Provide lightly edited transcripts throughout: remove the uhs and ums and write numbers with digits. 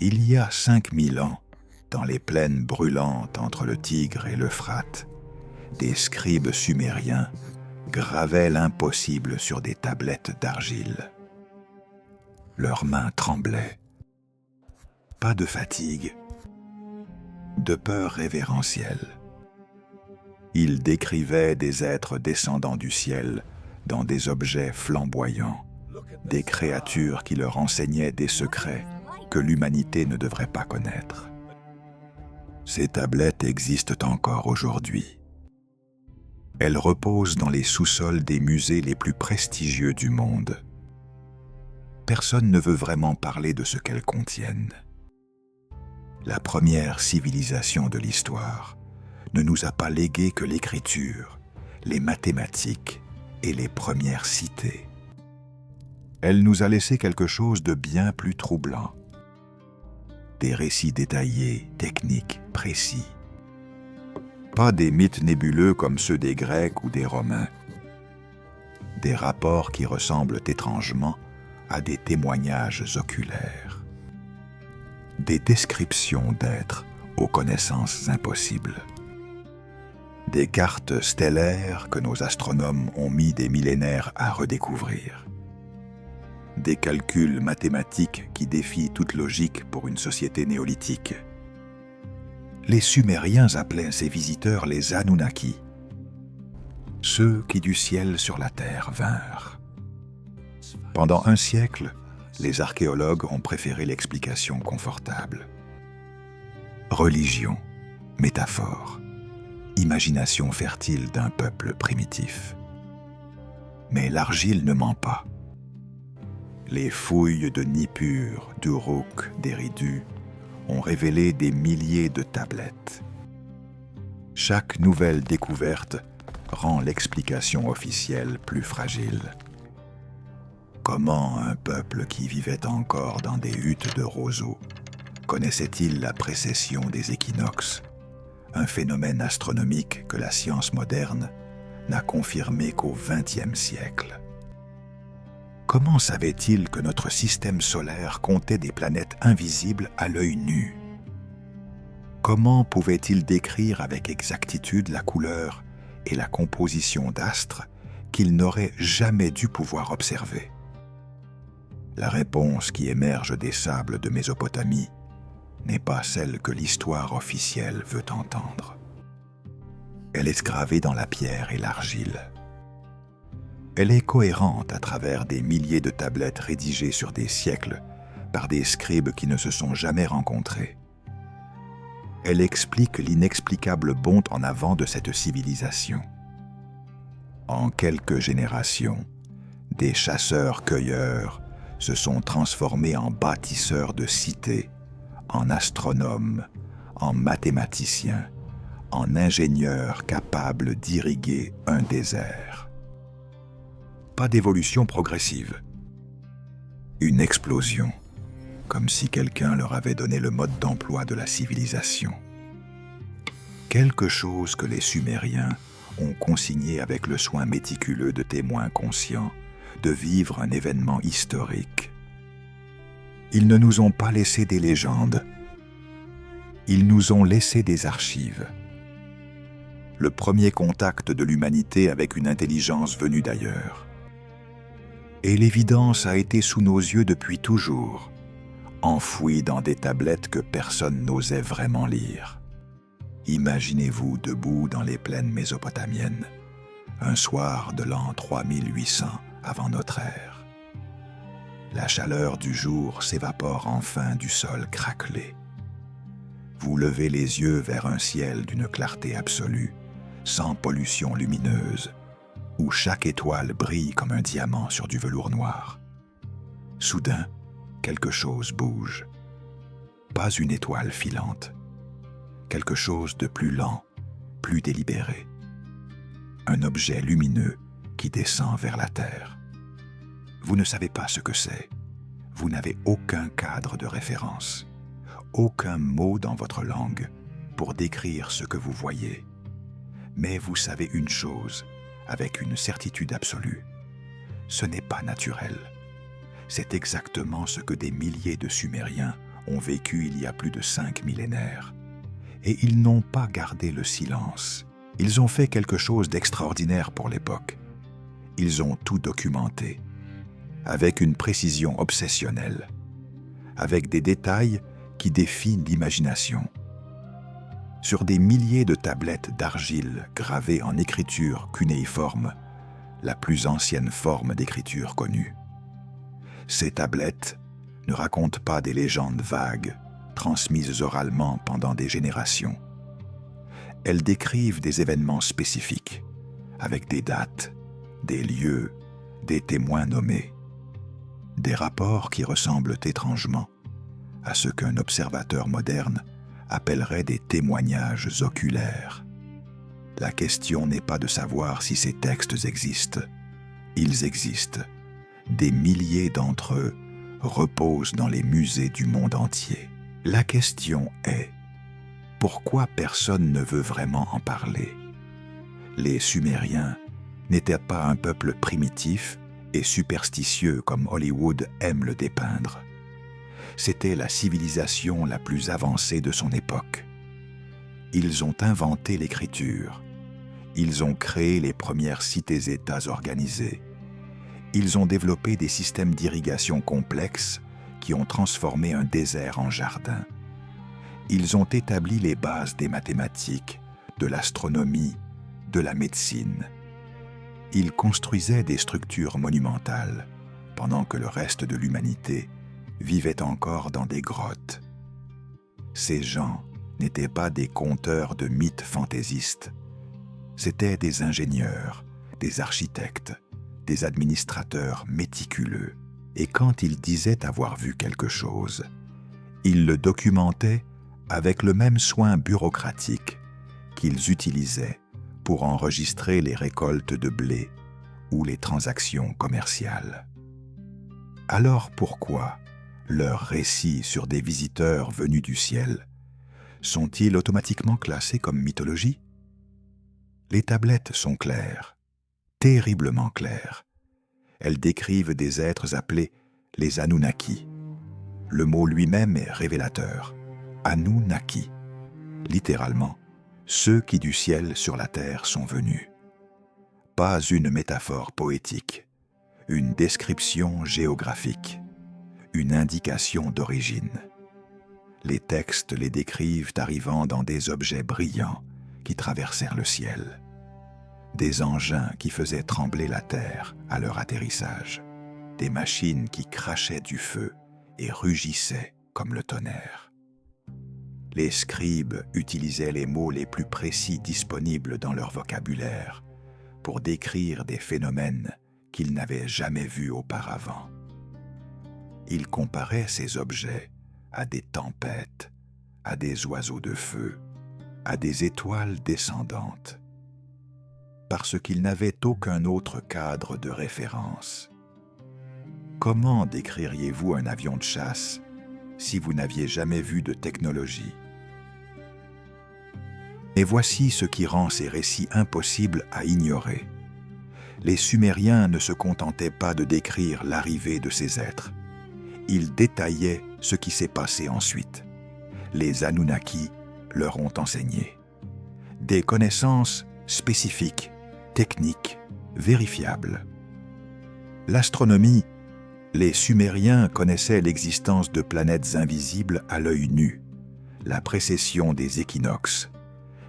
Il y a 5000 ans, dans les plaines brûlantes entre le Tigre et l'Euphrate, des scribes sumériens gravaient l'impossible sur des tablettes d'argile. Leurs mains tremblaient. Pas de fatigue, de peur révérentielle. Ils décrivaient des êtres descendant du ciel dans des objets flamboyants, des créatures qui leur enseignaient des secrets que l'humanité ne devrait pas connaître. Ces tablettes existent encore aujourd'hui. Elles reposent dans les sous-sols des musées les plus prestigieux du monde. Personne ne veut vraiment parler de ce qu'elles contiennent. La première civilisation de l'histoire ne nous a pas légué que l'écriture, les mathématiques et les premières cités. Elle nous a laissé quelque chose de bien plus troublant. Des récits détaillés, techniques, précis. Pas des mythes nébuleux comme ceux des Grecs ou des Romains. Des rapports qui ressemblent étrangement à des témoignages oculaires. Des descriptions d'êtres aux connaissances impossibles. Des cartes stellaires que nos astronomes ont mis des millénaires à redécouvrir. Des calculs mathématiques qui défient toute logique pour une société néolithique. Les Sumériens appelaient ces visiteurs les Anunnaki, ceux qui du ciel sur la terre vinrent. Pendant un siècle, les archéologues ont préféré l'explication confortable. Religion, métaphore, imagination fertile d'un peuple primitif. Mais l'argile ne ment pas. Les fouilles de Nippur, d'Uruk, d'Eridu ont révélé des milliers de tablettes. Chaque nouvelle découverte rend l'explication officielle plus fragile. Comment un peuple qui vivait encore dans des huttes de roseaux connaissait-il la précession des équinoxes, un phénomène astronomique que la science moderne n'a confirmé qu'au XXe siècle? Comment savait-il que notre système solaire comptait des planètes invisibles à l'œil nu? Comment pouvait-il décrire avec exactitude la couleur et la composition d'astres qu'il n'aurait jamais dû pouvoir observer? La réponse qui émerge des sables de Mésopotamie n'est pas celle que l'histoire officielle veut entendre. Elle est gravée dans la pierre et l'argile. Elle est cohérente à travers des milliers de tablettes rédigées sur des siècles par des scribes qui ne se sont jamais rencontrés. Elle explique l'inexplicable bond en avant de cette civilisation. En quelques générations, des chasseurs-cueilleurs se sont transformés en bâtisseurs de cités, en astronomes, en mathématiciens, en ingénieurs capables d'irriguer un désert. Pas d'évolution progressive. Une explosion, comme si quelqu'un leur avait donné le mode d'emploi de la civilisation. Quelque chose que les Sumériens ont consigné avec le soin méticuleux de témoins conscients de vivre un événement historique. Ils ne nous ont pas laissé des légendes. Ils nous ont laissé des archives. Le premier contact de l'humanité avec une intelligence venue d'ailleurs. Et l'évidence a été sous nos yeux depuis toujours, enfouie dans des tablettes que personne n'osait vraiment lire. Imaginez-vous debout dans les plaines mésopotamiennes, un soir de l'an 3800 avant notre ère. La chaleur du jour s'évapore enfin du sol craquelé. Vous levez les yeux vers un ciel d'une clarté absolue, sans pollution lumineuse, où chaque étoile brille comme un diamant sur du velours noir. Soudain, quelque chose bouge. Pas une étoile filante. Quelque chose de plus lent, plus délibéré. Un objet lumineux qui descend vers la terre. Vous ne savez pas ce que c'est. Vous n'avez aucun cadre de référence, aucun mot dans votre langue pour décrire ce que vous voyez. Mais vous savez une chose, avec une certitude absolue. Ce n'est pas naturel. C'est exactement ce que des milliers de Sumériens ont vécu il y a plus de 5 millénaires. Et ils n'ont pas gardé le silence. Ils ont fait quelque chose d'extraordinaire pour l'époque. Ils ont tout documenté, avec une précision obsessionnelle, avec des détails qui défient l'imagination. Sur des milliers de tablettes d'argile gravées en écriture cunéiforme, la plus ancienne forme d'écriture connue. Ces tablettes ne racontent pas des légendes vagues, transmises oralement pendant des générations. Elles décrivent des événements spécifiques, avec des dates, des lieux, des témoins nommés. Des rapports qui ressemblent étrangement à ce qu'un observateur moderne appellerait des témoignages oculaires. La question n'est pas de savoir si ces textes existent. Ils existent. Des milliers d'entre eux reposent dans les musées du monde entier. La question est, pourquoi personne ne veut vraiment en parler? Les Sumériens n'étaient pas un peuple primitif et superstitieux comme Hollywood aime le dépeindre. C'était la civilisation la plus avancée de son époque. Ils ont inventé l'écriture. Ils ont créé les premières cités-États organisées. Ils ont développé des systèmes d'irrigation complexes qui ont transformé un désert en jardin. Ils ont établi les bases des mathématiques, de l'astronomie, de la médecine. Ils construisaient des structures monumentales, pendant que le reste de l'humanité vivait encore dans des grottes. Ces gens n'étaient pas des conteurs de mythes fantaisistes. C'étaient des ingénieurs, des architectes, des administrateurs méticuleux. Et quand ils disaient avoir vu quelque chose, ils le documentaient avec le même soin bureaucratique qu'ils utilisaient pour enregistrer les récoltes de blé ou les transactions commerciales. Alors pourquoi leurs récits sur des visiteurs venus du ciel sont-ils automatiquement classés comme mythologie? Les tablettes sont claires, terriblement claires. Elles décrivent des êtres appelés les Anunnaki. Le mot lui-même est révélateur. Anunnaki, littéralement, ceux qui du ciel sur la terre sont venus. Pas une métaphore poétique, une description géographique, une indication d'origine. Les textes les décrivent arrivant dans des objets brillants qui traversèrent le ciel, des engins qui faisaient trembler la terre à leur atterrissage, des machines qui crachaient du feu et rugissaient comme le tonnerre. Les scribes utilisaient les mots les plus précis disponibles dans leur vocabulaire pour décrire des phénomènes qu'ils n'avaient jamais vus auparavant. Ils comparaient ces objets à des tempêtes, à des oiseaux de feu, à des étoiles descendantes, parce qu'ils n'avaient aucun autre cadre de référence. Comment décririez-vous un avion de chasse si vous n'aviez jamais vu de technologie? Et voici ce qui rend ces récits impossibles à ignorer. Les Sumériens ne se contentaient pas de décrire l'arrivée de ces êtres. Ils détaillaient ce qui s'est passé ensuite. Les Anunnaki leur ont enseigné. Des connaissances spécifiques, techniques, vérifiables. L'astronomie, les Sumériens connaissaient l'existence de planètes invisibles à l'œil nu, la précession des équinoxes,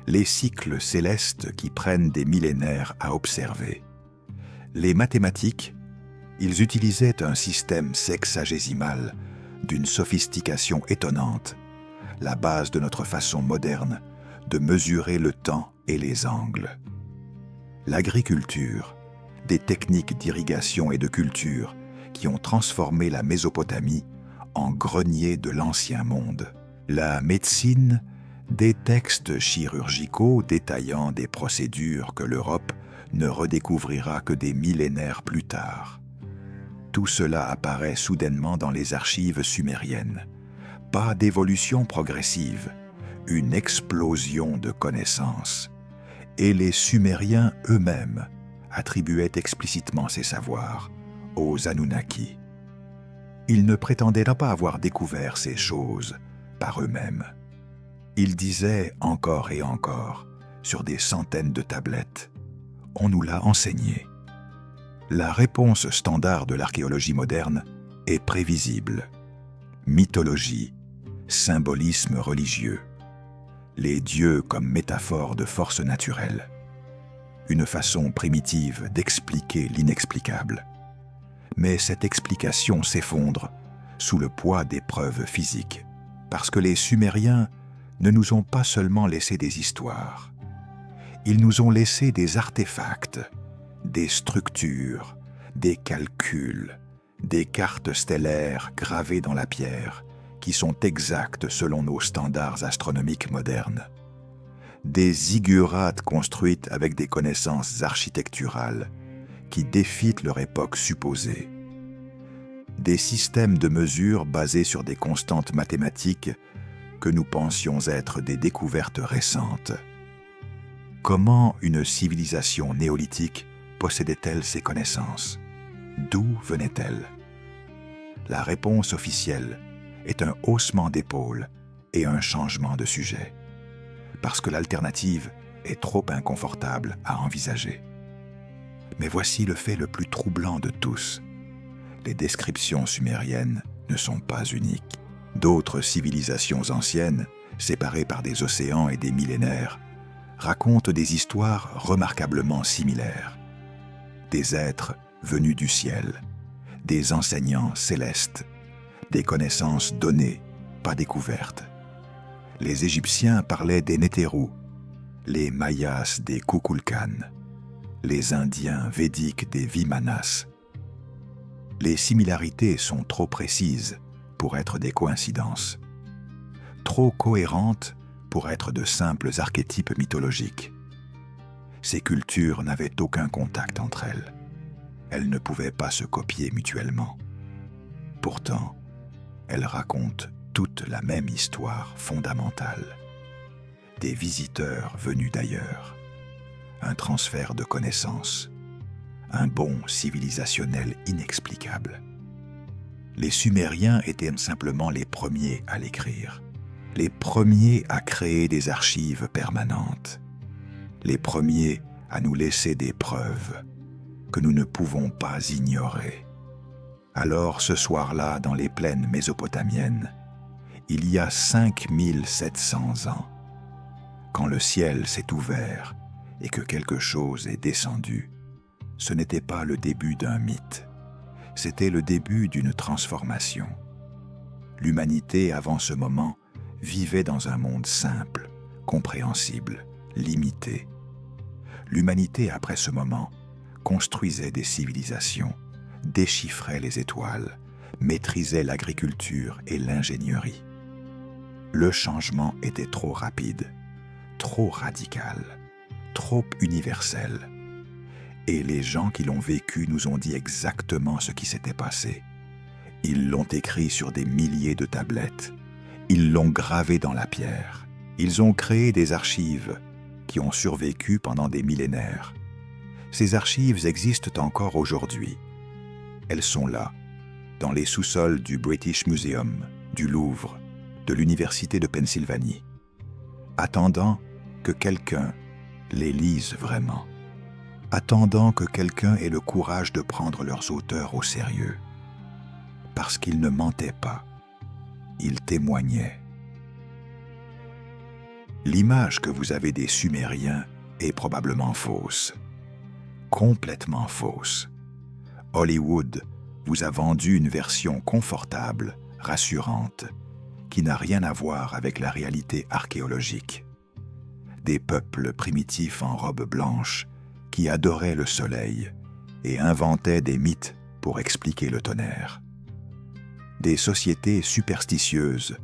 les cycles célestes qui prennent des millénaires à observer. Les mathématiques, ils utilisaient un système sexagésimal d'une sophistication étonnante, la base de notre façon moderne de mesurer le temps et les angles. L'agriculture, des techniques d'irrigation et de culture qui ont transformé la Mésopotamie en grenier de l'ancien monde. La médecine, des textes chirurgicaux détaillant des procédures que l'Europe ne redécouvrira que des millénaires plus tard. Tout cela apparaît soudainement dans les archives sumériennes. Pas d'évolution progressive, une explosion de connaissances. Et les Sumériens eux-mêmes attribuaient explicitement ces savoirs aux Anunnaki. Ils ne prétendaient pas avoir découvert ces choses par eux-mêmes. Ils disaient encore et encore, sur des centaines de tablettes, « On nous l'a enseigné ». La réponse standard de l'archéologie moderne est prévisible. Mythologie, symbolisme religieux, les dieux comme métaphore de force naturelle, une façon primitive d'expliquer l'inexplicable. Mais cette explication s'effondre sous le poids des preuves physiques, parce que les Sumériens ne nous ont pas seulement laissé des histoires, ils nous ont laissé des artefacts, des structures, des calculs, des cartes stellaires gravées dans la pierre, qui sont exactes selon nos standards astronomiques modernes. Des ziggurats construites avec des connaissances architecturales qui défient leur époque supposée. Des systèmes de mesure basés sur des constantes mathématiques que nous pensions être des découvertes récentes. Comment une civilisation néolithique possédait-elle ces connaissances? D'où venaient-elles? La réponse officielle est un haussement d'épaule et un changement de sujet, parce que l'alternative est trop inconfortable à envisager. Mais voici le fait le plus troublant de tous. Les descriptions sumériennes ne sont pas uniques. D'autres civilisations anciennes, séparées par des océans et des millénaires, racontent des histoires remarquablement similaires. Des êtres venus du ciel, des enseignants célestes, des connaissances données, pas découvertes. Les Égyptiens parlaient des Nétérous, les Mayas des Kukulcans, les Indiens védiques des Vimanas. Les similarités sont trop précises pour être des coïncidences, trop cohérentes pour être de simples archétypes mythologiques. Ces cultures n'avaient aucun contact entre elles. Elles ne pouvaient pas se copier mutuellement. Pourtant, elles racontent toute la même histoire fondamentale. Des visiteurs venus d'ailleurs, un transfert de connaissances, un bond civilisationnel inexplicable. Les Sumériens étaient simplement les premiers à l'écrire, les premiers à créer des archives permanentes, les premiers à nous laisser des preuves que nous ne pouvons pas ignorer. Alors ce soir-là, dans les plaines mésopotamiennes, il y a 5700 ans, quand le ciel s'est ouvert et que quelque chose est descendu, ce n'était pas le début d'un mythe, c'était le début d'une transformation. L'humanité, avant ce moment, vivait dans un monde simple, compréhensible, limité. L'humanité, après ce moment, construisait des civilisations, déchiffrait les étoiles, maîtrisait l'agriculture et l'ingénierie. Le changement était trop rapide, trop radical, trop universel. Et les gens qui l'ont vécu nous ont dit exactement ce qui s'était passé. Ils l'ont écrit sur des milliers de tablettes. Ils l'ont gravé dans la pierre. Ils ont créé des archives qui ont survécu pendant des millénaires. Ces archives existent encore aujourd'hui. Elles sont là, dans les sous-sols du British Museum, du Louvre, de l'Université de Pennsylvanie, attendant que quelqu'un les lise vraiment, attendant que quelqu'un ait le courage de prendre leurs auteurs au sérieux, parce qu'ils ne mentaient pas, ils témoignaient. L'image que vous avez des Sumériens est probablement fausse, complètement fausse. Hollywood vous a vendu une version confortable, rassurante, qui n'a rien à voir avec la réalité archéologique. Des peuples primitifs en robe blanche qui adoraient le soleil et inventaient des mythes pour expliquer le tonnerre. Des sociétés superstitieuses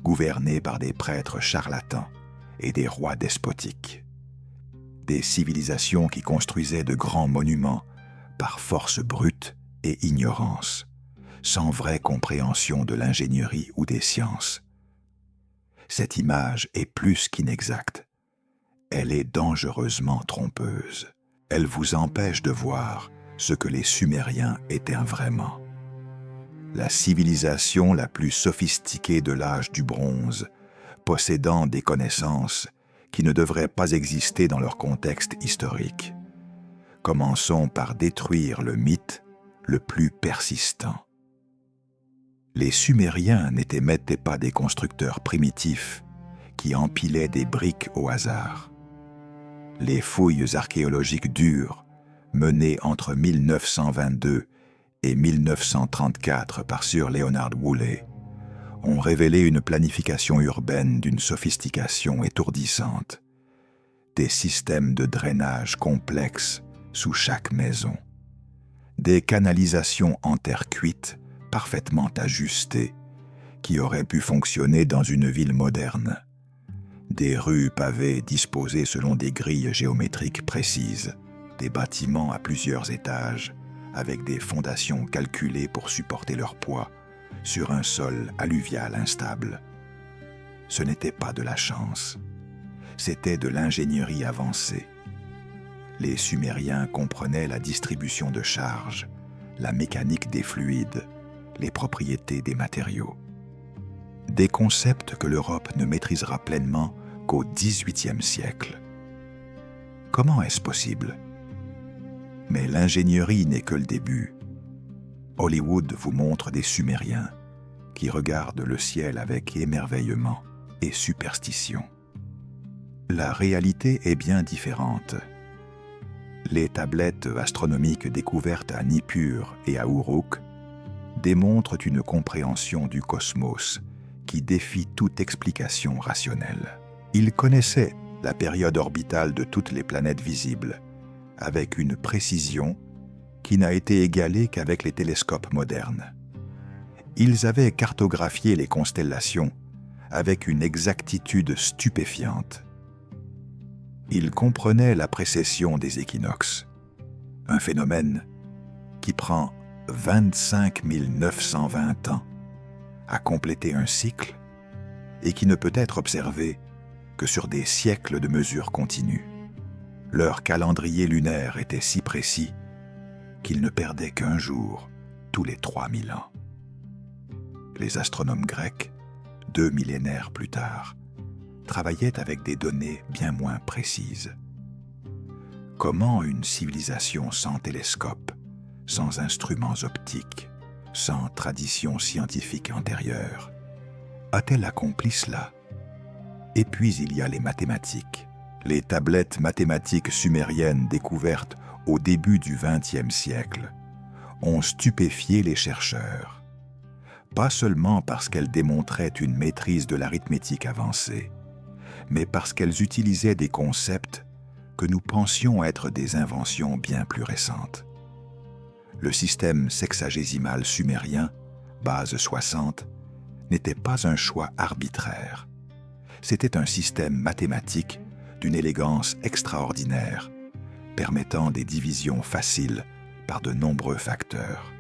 gouvernées par des prêtres charlatans et des rois despotiques. Des civilisations qui construisaient de grands monuments par force brute et ignorance, sans vraie compréhension de l'ingénierie ou des sciences. Cette image est plus qu'inexacte. Elle est dangereusement trompeuse. Elle vous empêche de voir ce que les Sumériens étaient vraiment. la civilisation la plus sophistiquée de l'âge du bronze, possédant des connaissances qui ne devraient pas exister dans leur contexte historique. Commençons par détruire le mythe le plus persistant. Les Sumériens n'étaient pas des constructeurs primitifs qui empilaient des briques au hasard. Les fouilles archéologiques dures, menées entre 1922 et 1934 par Sir Leonard Woolley, ont révélé une planification urbaine d'une sophistication étourdissante, des systèmes de drainage complexes sous chaque maison, des canalisations en terre cuite parfaitement ajustées qui auraient pu fonctionner dans une ville moderne, des rues pavées disposées selon des grilles géométriques précises, des bâtiments à plusieurs étages avec des fondations calculées pour supporter leur poids sur un sol alluvial instable. Ce n'était pas de la chance, c'était de l'ingénierie avancée. Les Sumériens comprenaient la distribution de charges, la mécanique des fluides, les propriétés des matériaux. Des concepts que l'Europe ne maîtrisera pleinement qu'au XVIIIe siècle. Comment est-ce possible? Mais l'ingénierie n'est que le début. Hollywood vous montre des Sumériens qui regardent le ciel avec émerveillement et superstition. La réalité est bien différente. Les tablettes astronomiques découvertes à Nippur et à Uruk démontrent une compréhension du cosmos qui défie toute explication rationnelle. Ils connaissaient la période orbitale de toutes les planètes visibles, avec une précision qui n'a été égalée qu'avec les télescopes modernes. Ils avaient cartographié les constellations avec une exactitude stupéfiante. Ils comprenaient la précession des équinoxes, un phénomène qui prend 25 920 ans à compléter un cycle et qui ne peut être observé que sur des siècles de mesures continues. Leur calendrier lunaire était si précis qu'ils ne perdaient qu'un jour tous les 3000 ans. Les astronomes grecs, 2 millénaires plus tard, travaillaient avec des données bien moins précises. Comment une civilisation sans télescope, sans instruments optiques, sans tradition scientifique antérieure, a-t-elle accompli cela? Et puis il y a les mathématiques. Les tablettes mathématiques sumériennes découvertes au début du XXe siècle ont stupéfié les chercheurs, pas seulement parce qu'elles démontraient une maîtrise de l'arithmétique avancée, mais parce qu'elles utilisaient des concepts que nous pensions être des inventions bien plus récentes. Le système sexagésimal sumérien, base 60, n'était pas un choix arbitraire. C'était un système mathématique d'une élégance extraordinaire, permettant des divisions faciles par de nombreux facteurs.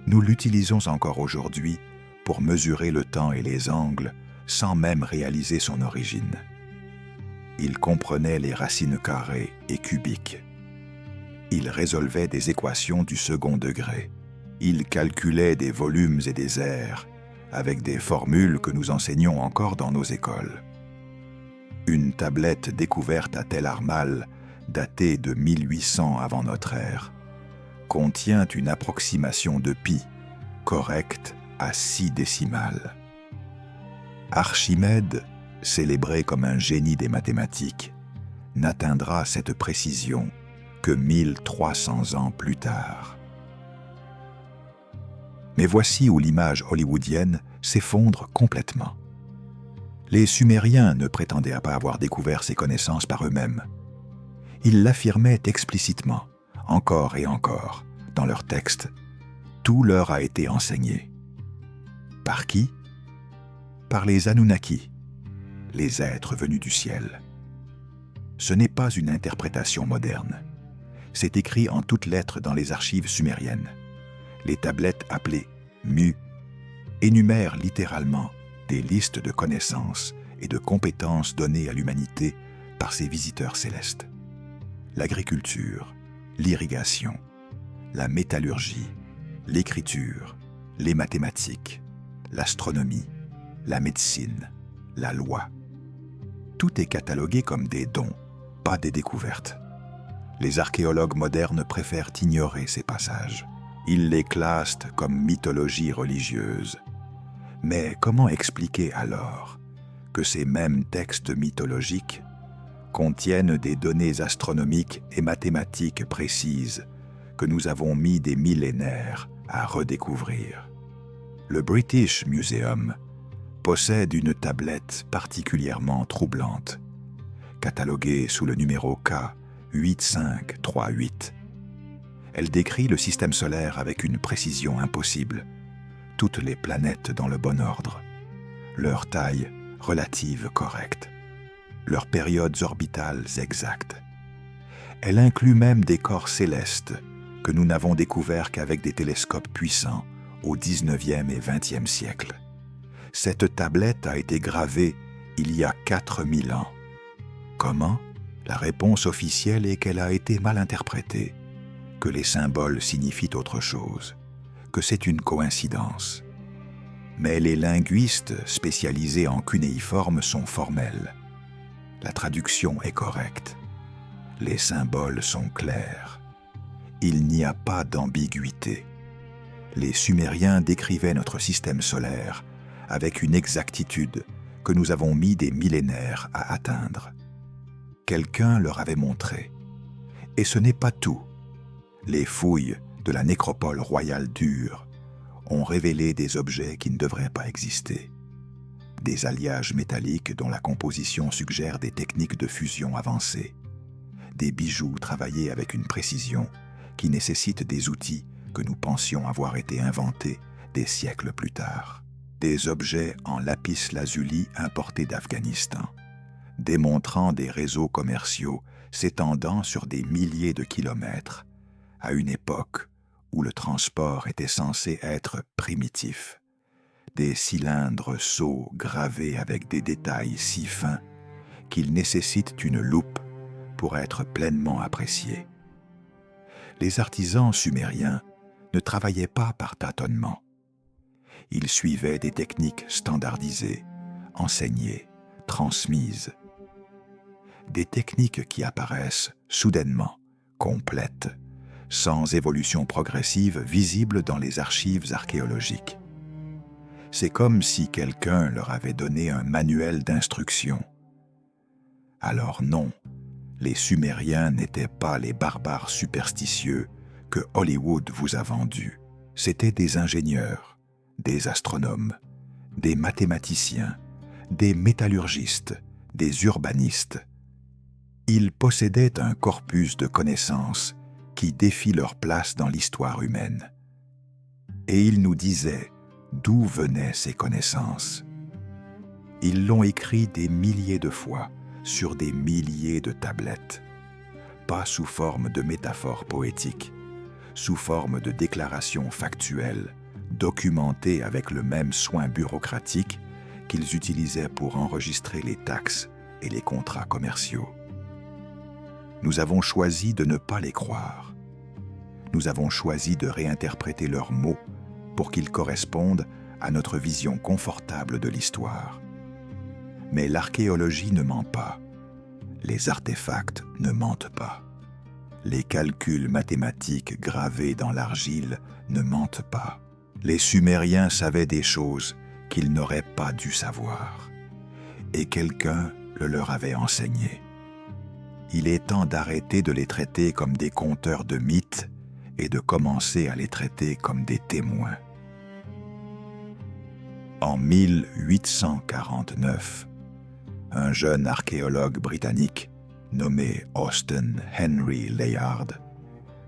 Nous l'utilisons encore aujourd'hui pour mesurer le temps et les angles sans même réaliser son origine. Il comprenait les racines carrées et cubiques. Il résolvait des équations du second degré. Il calculait des volumes et des aires avec des formules que nous enseignons encore dans nos écoles. Une tablette découverte à Tel Armal, datée de 1800 avant notre ère, contient une approximation de pi correcte à 6 décimales. Archimède, célébré comme un génie des mathématiques, n'atteindra cette précision que 1300 ans plus tard. Mais voici où l'image hollywoodienne s'effondre complètement. Les Sumériens ne prétendaient pas avoir découvert ces connaissances par eux-mêmes. Ils l'affirmaient explicitement, encore et encore, dans leurs textes. Tout leur a été enseigné. Par qui? Par les Anunnaki, les êtres venus du ciel. Ce n'est pas une interprétation moderne. C'est écrit en toutes lettres dans les archives sumériennes. Les tablettes appelées Mu énumèrent littéralement des listes de connaissances et de compétences données à l'humanité par ces visiteurs célestes. L'agriculture, l'irrigation, la métallurgie, l'écriture, les mathématiques, l'astronomie, la médecine, la loi. Tout est catalogué comme des dons, pas des découvertes. Les archéologues modernes préfèrent ignorer ces passages. Ils les classent comme mythologie religieuse. Mais comment expliquer alors que ces mêmes textes mythologiques contiennent des données astronomiques et mathématiques précises que nous avons mis des millénaires à redécouvrir? Le British Museum possède une tablette particulièrement troublante, cataloguée sous le numéro K8538. Elle décrit le système solaire avec une précision impossible, toutes les planètes dans le bon ordre, leur taille relative correcte, leurs périodes orbitales exactes. Elle inclut même des corps célestes que nous n'avons découverts qu'avec des télescopes puissants au XIXe et XXe siècle. Cette tablette a été gravée il y a 4000 ans. Comment? La réponse officielle est qu'elle a été mal interprétée, que les symboles signifient autre chose, que c'est une coïncidence. Mais les linguistes spécialisés en cunéiforme sont formels. La traduction est correcte. Les symboles sont clairs. Il n'y a pas d'ambiguïté. Les Sumériens décrivaient notre système solaire avec une exactitude que nous avons mis des millénaires à atteindre. Quelqu'un leur avait montré. Et ce n'est pas tout. Les fouilles de la nécropole royale d'Ur ont révélé des objets qui ne devraient pas exister. Des alliages métalliques dont la composition suggère des techniques de fusion avancées. Des bijoux travaillés avec une précision qui nécessite des outils que nous pensions avoir été inventés des siècles plus tard. Des objets en lapis-lazuli importés d'Afghanistan, démontrant des réseaux commerciaux s'étendant sur des milliers de kilomètres, à une époque où le transport était censé être primitif. Des cylindres sceaux gravés avec des détails si fins qu'ils nécessitent une loupe pour être pleinement appréciés. Les artisans sumériens ne travaillaient pas par tâtonnement. Ils suivaient des techniques standardisées, enseignées, transmises. Des techniques qui apparaissent soudainement, complètes, sans évolution progressive visible dans les archives archéologiques. C'est comme si quelqu'un leur avait donné un manuel d'instruction. Alors non, les Sumériens n'étaient pas les barbares superstitieux que Hollywood vous a vendus. C'étaient des ingénieurs, des astronomes, des mathématiciens, des métallurgistes, des urbanistes. Ils possédaient un corpus de connaissances qui défie leur place dans l'histoire humaine. Et ils nous disaient d'où venaient ces connaissances. Ils l'ont écrit des milliers de fois sur des milliers de tablettes, pas sous forme de métaphores poétiques, sous forme de déclarations factuelles, documentées avec le même soin bureaucratique qu'ils utilisaient pour enregistrer les taxes et les contrats commerciaux. Nous avons choisi de ne pas les croire. Nous avons choisi de réinterpréter leurs mots pour qu'ils correspondent à notre vision confortable de l'histoire. Mais l'archéologie ne ment pas. Les artefacts ne mentent pas. Les calculs mathématiques gravés dans l'argile ne mentent pas. Les Sumériens savaient des choses qu'ils n'auraient pas dû savoir. Et quelqu'un le leur avait enseigné. Il est temps d'arrêter de les traiter comme des conteurs de mythes et de commencer à les traiter comme des témoins. En 1849, un jeune archéologue britannique nommé Austen Henry Layard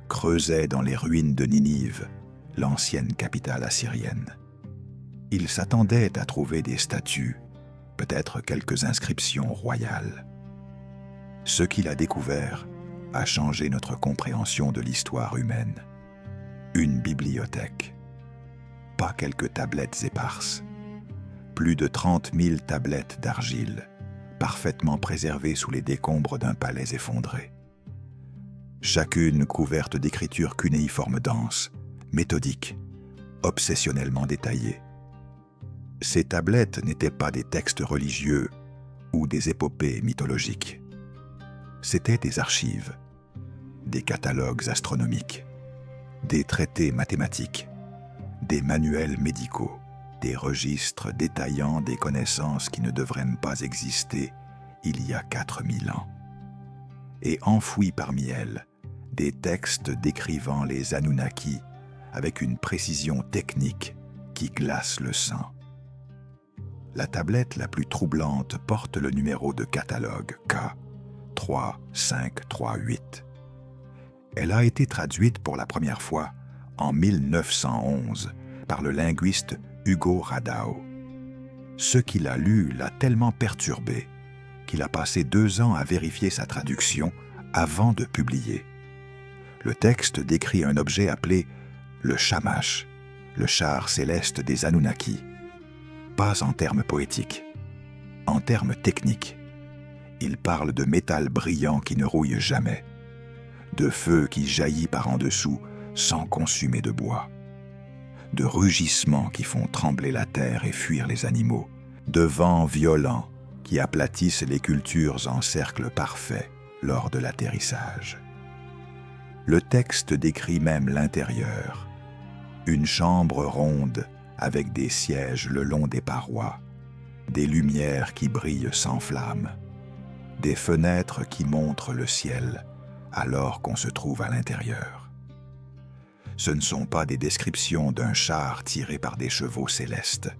creusait dans les ruines de Ninive, l'ancienne capitale assyrienne. Il s'attendait à trouver des statues, peut-être quelques inscriptions royales. Ce qu'il a découvert a changé notre compréhension de l'histoire humaine. Une bibliothèque, pas quelques tablettes éparses, plus de 30 000 tablettes d'argile, parfaitement préservées sous les décombres d'un palais effondré. Chacune couverte d'écritures cunéiformes denses, méthodiques, obsessionnellement détaillés. Ces tablettes n'étaient pas des textes religieux ou des épopées mythologiques. C'étaient des archives, des catalogues astronomiques, des traités mathématiques, des manuels médicaux, des registres détaillant des connaissances qui ne devraient même pas exister il y a 4000 ans. Et enfouis parmi elles, des textes décrivant les Anunnaki avec une précision technique qui glace le sang. La tablette la plus troublante porte le numéro de catalogue K35338. Elle a été traduite pour la première fois en 1911 par le linguiste Hugo Radau. Ce qu'il a lu l'a tellement perturbé qu'il a passé 2 ans à vérifier sa traduction avant de publier. Le texte décrit un objet appelé le Shamash, le char céleste des Anunnaki. Pas en termes poétiques, en termes techniques. Il parle de métal brillant qui ne rouille jamais, de feu qui jaillit par en dessous sans consumer de bois, de rugissements qui font trembler la terre et fuir les animaux, de vents violents qui aplatissent les cultures en cercle parfait lors de l'atterrissage. Le texte décrit même l'intérieur, une chambre ronde avec des sièges le long des parois, des lumières qui brillent sans flamme, des fenêtres qui montrent le ciel alors qu'on se trouve à l'intérieur. Ce ne sont pas des descriptions d'un char tiré par des chevaux célestes.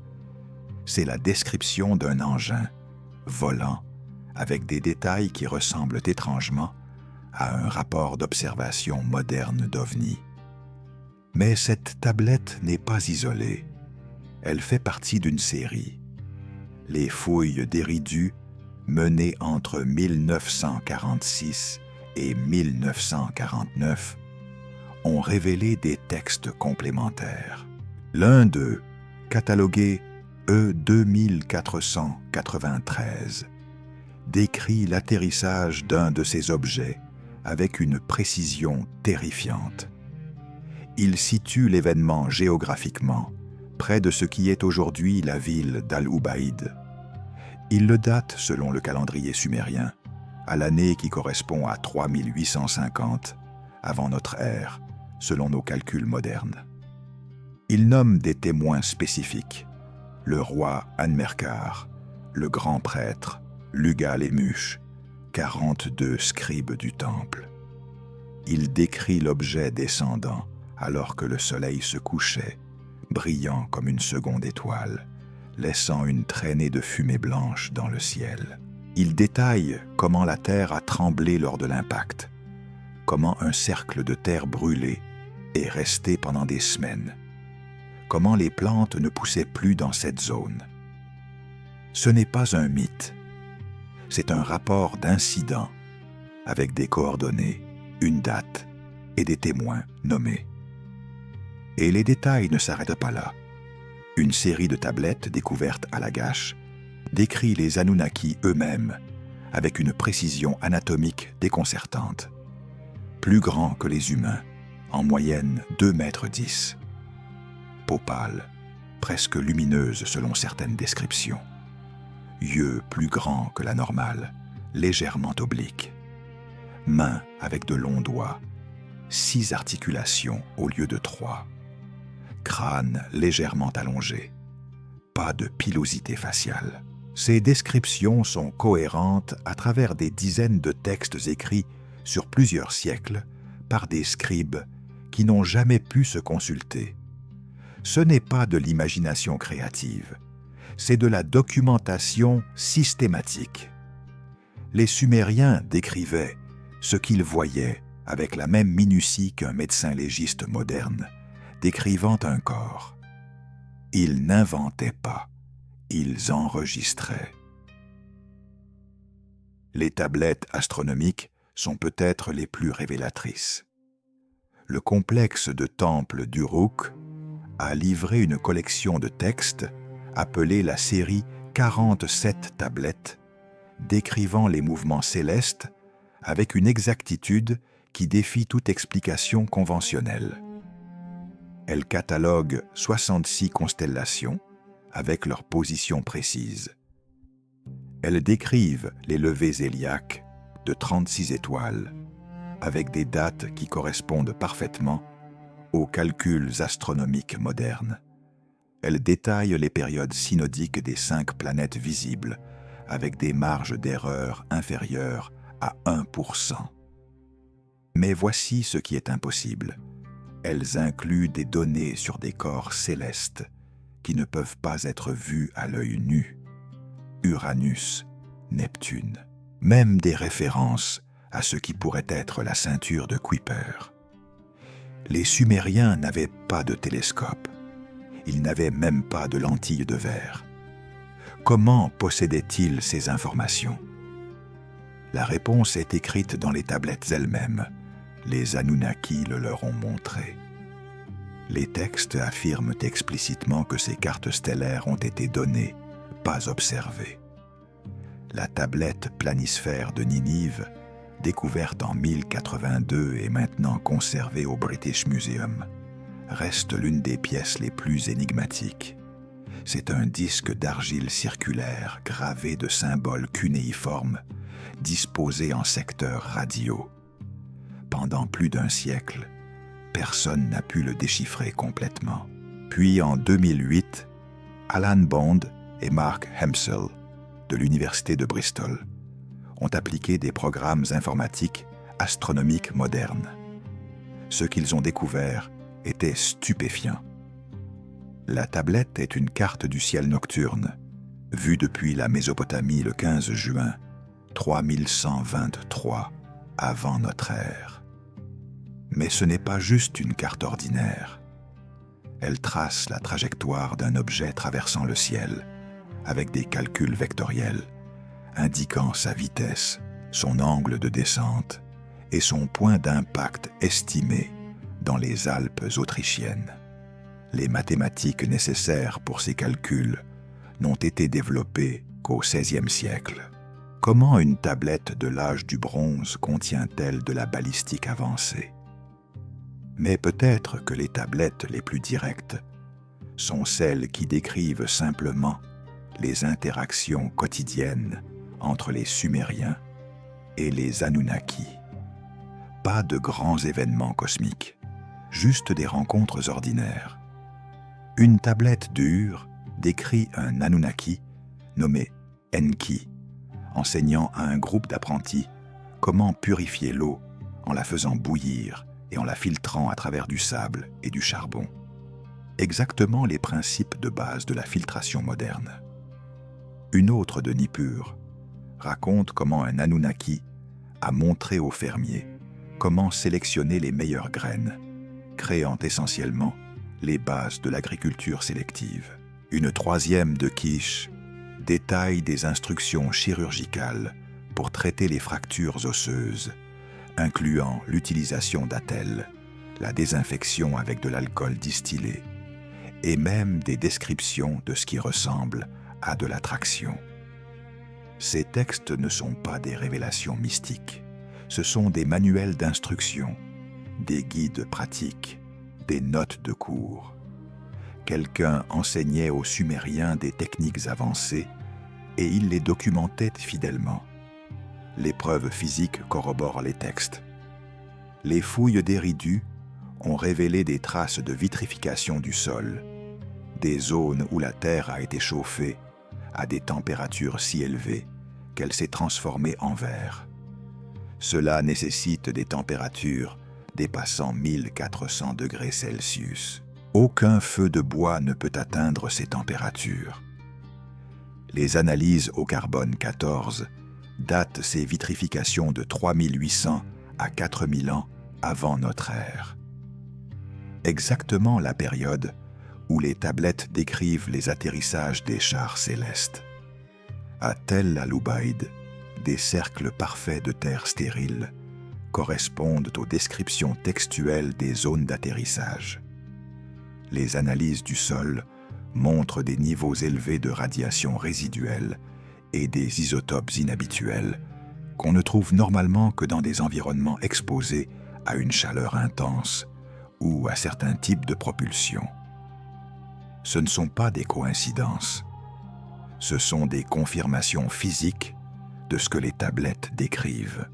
C'est la description d'un engin, volant, avec des détails qui ressemblent étrangement à un rapport d'observation moderne d'OVNI. Mais cette tablette n'est pas isolée. Elle fait partie d'une série. Les fouilles d'Éridu, menées entre 1946 et 1949, ont révélé des textes complémentaires. L'un d'eux, catalogué E2493, décrit l'atterrissage d'un de ces objets avec une précision terrifiante. Il situe l'événement géographiquement, près de ce qui est aujourd'hui la ville d'Al-Ubaïd. Il le date, selon le calendrier sumérien, à l'année qui correspond à 3850 avant notre ère, selon nos calculs modernes. Il nomme des témoins spécifiques, le roi Anmerkar, le grand prêtre, Lugal-Emush, 42 scribes du temple. Il décrit l'objet descendant alors que le soleil se couchait, brillant comme une seconde étoile, laissant une traînée de fumée blanche dans le ciel. Il détaille comment la terre a tremblé lors de l'impact, comment un cercle de terre brûlée est resté pendant des semaines, comment les plantes ne poussaient plus dans cette zone. Ce n'est pas un mythe, c'est un rapport d'incident avec des coordonnées, une date et des témoins nommés. Et les détails ne s'arrêtent pas là. Une série de tablettes découvertes à Lagash décrit les Anunnaki eux-mêmes avec une précision anatomique déconcertante. Plus grands que les humains, en moyenne 2,10 mètres. Peau pâle, presque lumineuse selon certaines descriptions. Yeux plus grands que la normale, légèrement obliques. Mains avec de longs doigts, 6 articulations au lieu de 3. Crâne légèrement allongé. Pas de pilosité faciale. Ces descriptions sont cohérentes à travers des dizaines de textes écrits sur plusieurs siècles par des scribes qui n'ont jamais pu se consulter. Ce n'est pas de l'imagination créative, c'est de la documentation systématique. Les Sumériens décrivaient ce qu'ils voyaient avec la même minutie qu'un médecin légiste moderne, décrivant un corps. Ils n'inventaient pas, ils enregistraient. Les tablettes astronomiques sont peut-être les plus révélatrices. Le complexe de temples d'Uruk a livré une collection de textes appelée la série 47 tablettes, décrivant les mouvements célestes avec une exactitude qui défie toute explication conventionnelle. Elles cataloguent 66 constellations avec leur position précise. Elles décrivent les levées zodiaques de 36 étoiles avec des dates qui correspondent parfaitement aux calculs astronomiques modernes. Elles détaillent les périodes synodiques des 5 planètes visibles avec des marges d'erreur inférieures à 1%. Mais voici ce qui est impossible. Elles incluent des données sur des corps célestes qui ne peuvent pas être vus à l'œil nu. Uranus, Neptune, même des références à ce qui pourrait être la ceinture de Kuiper. Les Sumériens n'avaient pas de télescope. Ils n'avaient même pas de lentilles de verre. Comment possédaient-ils ces informations? La réponse est écrite dans les tablettes elles-mêmes. Les Anunnaki le leur ont montré. Les textes affirment explicitement que ces cartes stellaires ont été données, pas observées. La tablette planisphère de Ninive, découverte en 1082 et maintenant conservée au British Museum, reste l'une des pièces les plus énigmatiques. C'est un disque d'argile circulaire gravé de symboles cunéiformes, disposés en secteurs radiaux. Pendant plus d'un siècle, personne n'a pu le déchiffrer complètement. Puis en 2008, Alan Bond et Mark Hempsel, de l'Université de Bristol, ont appliqué des programmes informatiques astronomiques modernes. Ce qu'ils ont découvert était stupéfiant. La tablette est une carte du ciel nocturne, vue depuis la Mésopotamie le 15 juin 3123 avant notre ère. Mais ce n'est pas juste une carte ordinaire. Elle trace la trajectoire d'un objet traversant le ciel, avec des calculs vectoriels, indiquant sa vitesse, son angle de descente et son point d'impact estimé dans les Alpes autrichiennes. Les mathématiques nécessaires pour ces calculs n'ont été développées qu'au XVIe siècle. Comment une tablette de l'âge du bronze contient-elle de la balistique avancée? Mais peut-être que les tablettes les plus directes sont celles qui décrivent simplement les interactions quotidiennes entre les Sumériens et les Anunnaki. Pas de grands événements cosmiques, juste des rencontres ordinaires. Une tablette d'Ur décrit un Anunnaki nommé Enki, enseignant à un groupe d'apprentis comment purifier l'eau en la faisant bouillir et en la filtrant à travers du sable et du charbon. Exactement les principes de base de la filtration moderne. Une autre de Nippur raconte comment un Anunnaki a montré aux fermiers comment sélectionner les meilleures graines, créant essentiellement les bases de l'agriculture sélective. Une troisième de Kish détaille des instructions chirurgicales pour traiter les fractures osseuses, incluant l'utilisation d'attelles, la désinfection avec de l'alcool distillé, et même des descriptions de ce qui ressemble à de la traction. Ces textes ne sont pas des révélations mystiques, ce sont des manuels d'instruction, des guides pratiques, des notes de cours. Quelqu'un enseignait aux Sumériens des techniques avancées et il les documentait fidèlement. Les preuves physiques corroborent les textes. Les fouilles d'Éridu ont révélé des traces de vitrification du sol, des zones où la terre a été chauffée à des températures si élevées qu'elle s'est transformée en verre. Cela nécessite des températures dépassant 1400 degrés Celsius. Aucun feu de bois ne peut atteindre ces températures. Les analyses au carbone 14 datent ces vitrifications de 3800 à 4000 ans avant notre ère. Exactement la période où les tablettes décrivent les atterrissages des chars célestes. À Tel al-Ubaid, des cercles parfaits de terre stérile correspondent aux descriptions textuelles des zones d'atterrissage. Les analyses du sol montrent des niveaux élevés de radiation résiduelle et des isotopes inhabituels qu'on ne trouve normalement que dans des environnements exposés à une chaleur intense ou à certains types de propulsion. Ce ne sont pas des coïncidences, ce sont des confirmations physiques de ce que les tablettes décrivent.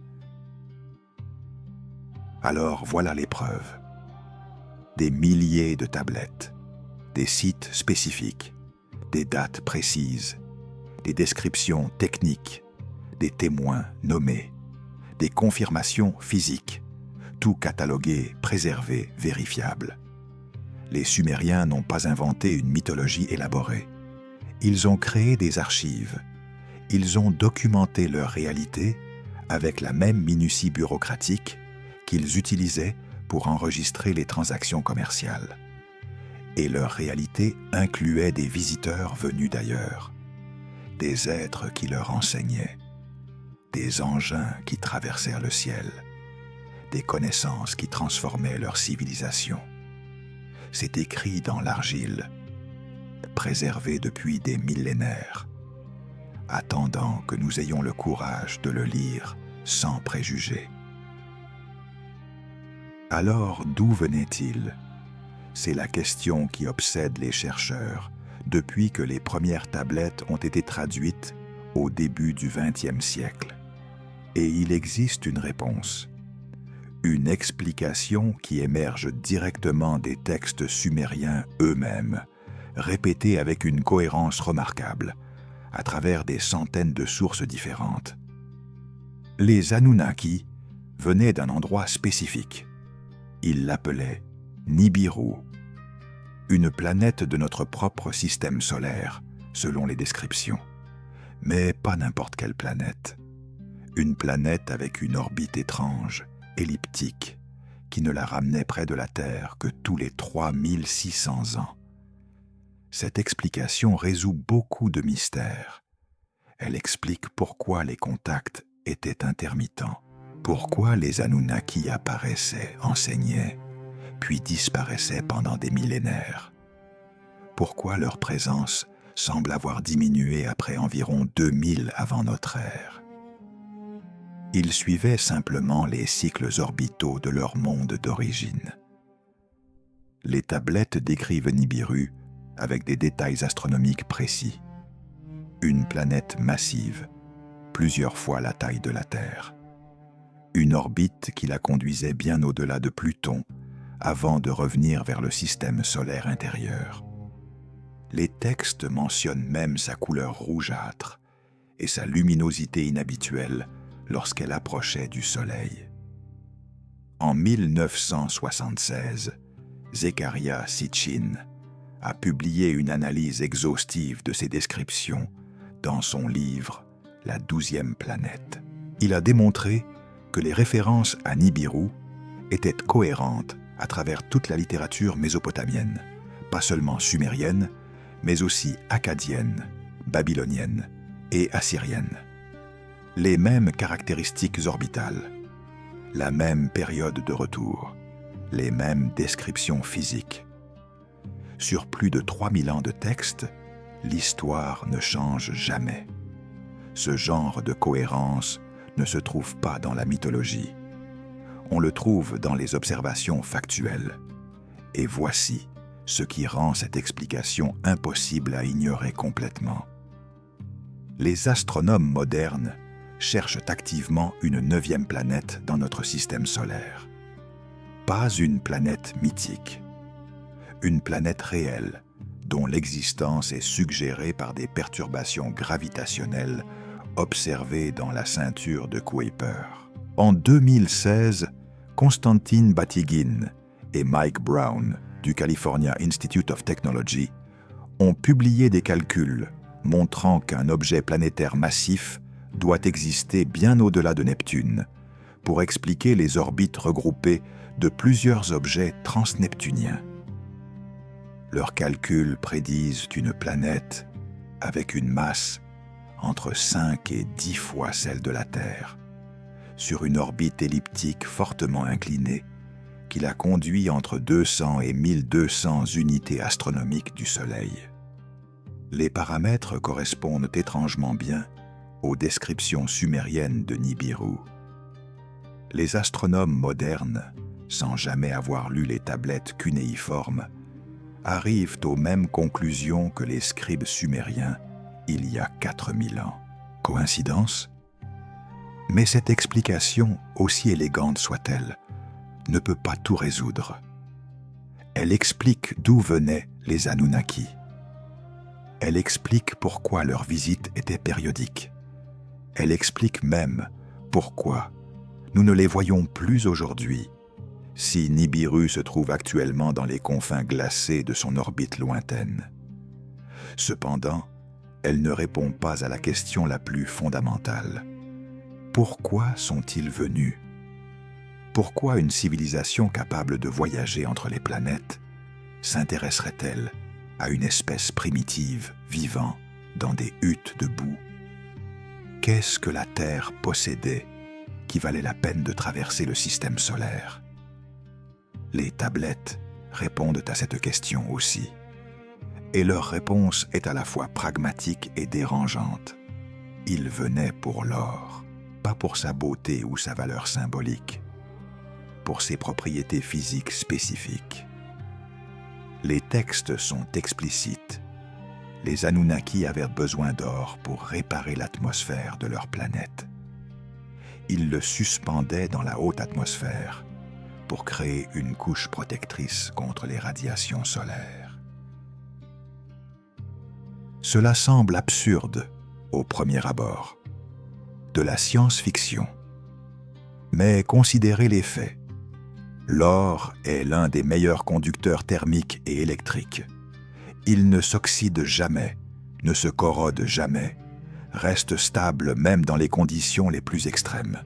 Alors voilà les preuves. Des milliers de tablettes, des sites spécifiques, des dates précises, des descriptions techniques, des témoins nommés, des confirmations physiques, tout catalogué, préservé, vérifiable. Les Sumériens n'ont pas inventé une mythologie élaborée. Ils ont créé des archives. Ils ont documenté leur réalité avec la même minutie bureaucratique qu'ils utilisaient pour enregistrer les transactions commerciales. Et leur réalité incluait des visiteurs venus d'ailleurs, des êtres qui leur enseignaient, des engins qui traversèrent le ciel, des connaissances qui transformaient leur civilisation. C'est écrit dans l'argile, préservé depuis des millénaires, attendant que nous ayons le courage de le lire sans préjugés. Alors, d'où venait-il ? C'est la question qui obsède les chercheurs depuis que les premières tablettes ont été traduites au début du XXe siècle. Et il existe une réponse, une explication qui émerge directement des textes sumériens eux-mêmes, répétés avec une cohérence remarquable, à travers des centaines de sources différentes. Les Anunnaki venaient d'un endroit spécifique. Ils l'appelaient Nibiru, une planète de notre propre système solaire, selon les descriptions. Mais pas n'importe quelle planète. Une planète avec une orbite étrange, elliptique, qui ne la ramenait près de la Terre que tous les 3600 ans. Cette explication résout beaucoup de mystères. Elle explique pourquoi les contacts étaient intermittents, pourquoi les Anunnaki apparaissaient, enseignaient, puis disparaissaient pendant des millénaires. Pourquoi leur présence semble avoir diminué après environ 2000 avant notre ère. Ils suivaient simplement les cycles orbitaux de leur monde d'origine. Les tablettes décrivent Nibiru avec des détails astronomiques précis. Une planète massive, plusieurs fois la taille de la Terre. Une orbite qui la conduisait bien au-delà de Pluton, avant de revenir vers le système solaire intérieur. Les textes mentionnent même sa couleur rougeâtre et sa luminosité inhabituelle lorsqu'elle approchait du Soleil. En 1976, Zecharia Sitchin a publié une analyse exhaustive de ces descriptions dans son livre « La 12e planète ». Il a démontré que les références à Nibiru étaient cohérentes à travers toute la littérature mésopotamienne, pas seulement sumérienne, mais aussi akkadienne, babylonienne et assyrienne. Les mêmes caractéristiques orbitales, la même période de retour, les mêmes descriptions physiques. Sur plus de 3000 ans de texte, l'histoire ne change jamais. Ce genre de cohérence ne se trouve pas dans la mythologie. On le trouve dans les observations factuelles. Et voici ce qui rend cette explication impossible à ignorer complètement. Les astronomes modernes cherchent activement une 9e planète dans notre système solaire. Pas une planète mythique. Une planète réelle, dont l'existence est suggérée par des perturbations gravitationnelles observées dans la ceinture de Kuiper. En 2016, Konstantin Batygin et Mike Brown du California Institute of Technology ont publié des calculs montrant qu'un objet planétaire massif doit exister bien au-delà de Neptune pour expliquer les orbites regroupées de plusieurs objets transneptuniens. Leurs calculs prédisent une planète avec une masse entre 5 et 10 fois celle de la Terre, sur une orbite elliptique fortement inclinée qui la conduit entre 200 et 1200 unités astronomiques du Soleil. Les paramètres correspondent étrangement bien aux descriptions sumériennes de Nibiru. Les astronomes modernes sans jamais avoir lu les tablettes cunéiformes, arrivent aux mêmes conclusions que les scribes sumériens il y a 4000 ans. Coïncidence ? Mais cette explication, aussi élégante soit-elle, ne peut pas tout résoudre. Elle explique d'où venaient les Anunnaki. Elle explique pourquoi leur visite était périodique. Elle explique même pourquoi nous ne les voyons plus aujourd'hui, si Nibiru se trouve actuellement dans les confins glacés de son orbite lointaine. Cependant, elle ne répond pas à la question la plus fondamentale. Pourquoi sont-ils venus ? Pourquoi une civilisation capable de voyager entre les planètes s'intéresserait-elle à une espèce primitive vivant dans des huttes de boue ? Qu'est-ce que la Terre possédait qui valait la peine de traverser le système solaire ? Les tablettes répondent à cette question aussi. Et leur réponse est à la fois pragmatique et dérangeante. Ils venaient pour l'or, pas pour sa beauté ou sa valeur symbolique, pour ses propriétés physiques spécifiques. Les textes sont explicites. Les Anunnaki avaient besoin d'or pour réparer l'atmosphère de leur planète. Ils le suspendaient dans la haute atmosphère pour créer une couche protectrice contre les radiations solaires. Cela semble absurde au premier abord, de la science-fiction. Mais considérez les faits. L'or est l'un des meilleurs conducteurs thermiques et électriques. Il ne s'oxyde jamais, ne se corrode jamais, reste stable même dans les conditions les plus extrêmes.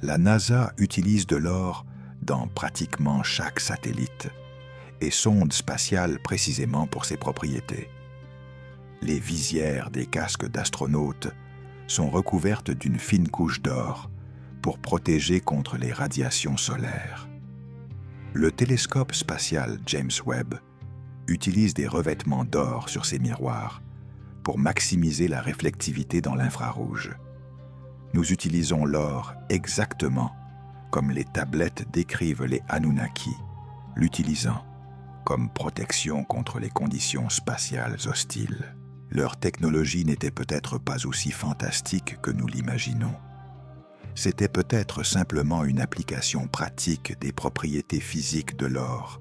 La NASA utilise de l'or dans pratiquement chaque satellite et sonde spatiale précisément pour ses propriétés. Les visières des casques d'astronautes sont recouvertes d'une fine couche d'or pour protéger contre les radiations solaires. Le télescope spatial James Webb utilise des revêtements d'or sur ses miroirs pour maximiser la réflectivité dans l'infrarouge. Nous utilisons l'or exactement comme les tablettes décrivent les Anunnaki, l'utilisant comme protection contre les conditions spatiales hostiles. Leur technologie n'était peut-être pas aussi fantastique que nous l'imaginons. C'était peut-être simplement une application pratique des propriétés physiques de l'or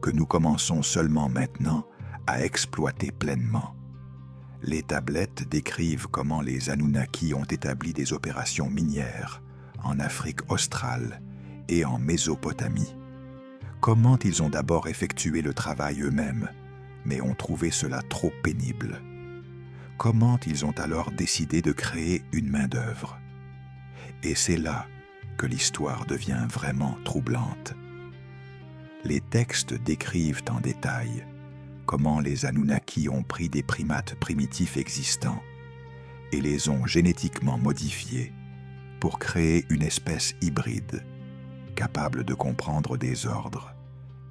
que nous commençons seulement maintenant à exploiter pleinement. Les tablettes décrivent comment les Anunnaki ont établi des opérations minières en Afrique australe et en Mésopotamie. Comment ils ont d'abord effectué le travail eux-mêmes, mais ont trouvé cela trop pénible. Comment ils ont alors décidé de créer une main-d'œuvre. Et c'est là que l'histoire devient vraiment troublante. Les textes décrivent en détail comment les Anunnaki ont pris des primates primitifs existants et les ont génétiquement modifiés pour créer une espèce hybride, capable de comprendre des ordres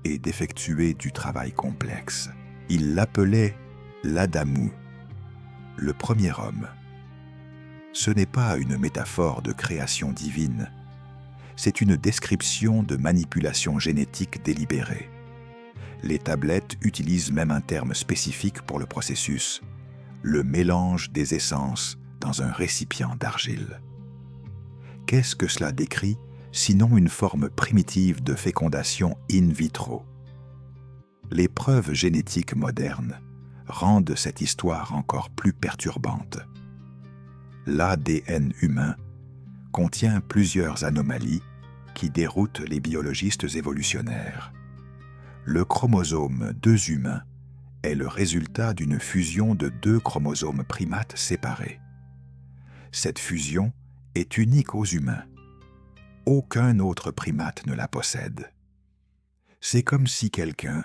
et d'effectuer du travail complexe. Ils l'appelaient l'Adamu, le premier homme. Ce n'est pas une métaphore de création divine, c'est une description de manipulation génétique délibérée. Les tablettes utilisent même un terme spécifique pour le processus, le mélange des essences dans un récipient d'argile. Qu'est-ce que cela décrit, sinon une forme primitive de fécondation in vitro? Les preuves génétiques modernes rendent cette histoire encore plus perturbante. L'ADN humain contient plusieurs anomalies qui déroutent les biologistes évolutionnaires. Le chromosome 2 humain est le résultat d'une fusion de 2 chromosomes primates séparés. Cette fusion est unique aux humains. Aucun autre primate ne la possède. C'est comme si quelqu'un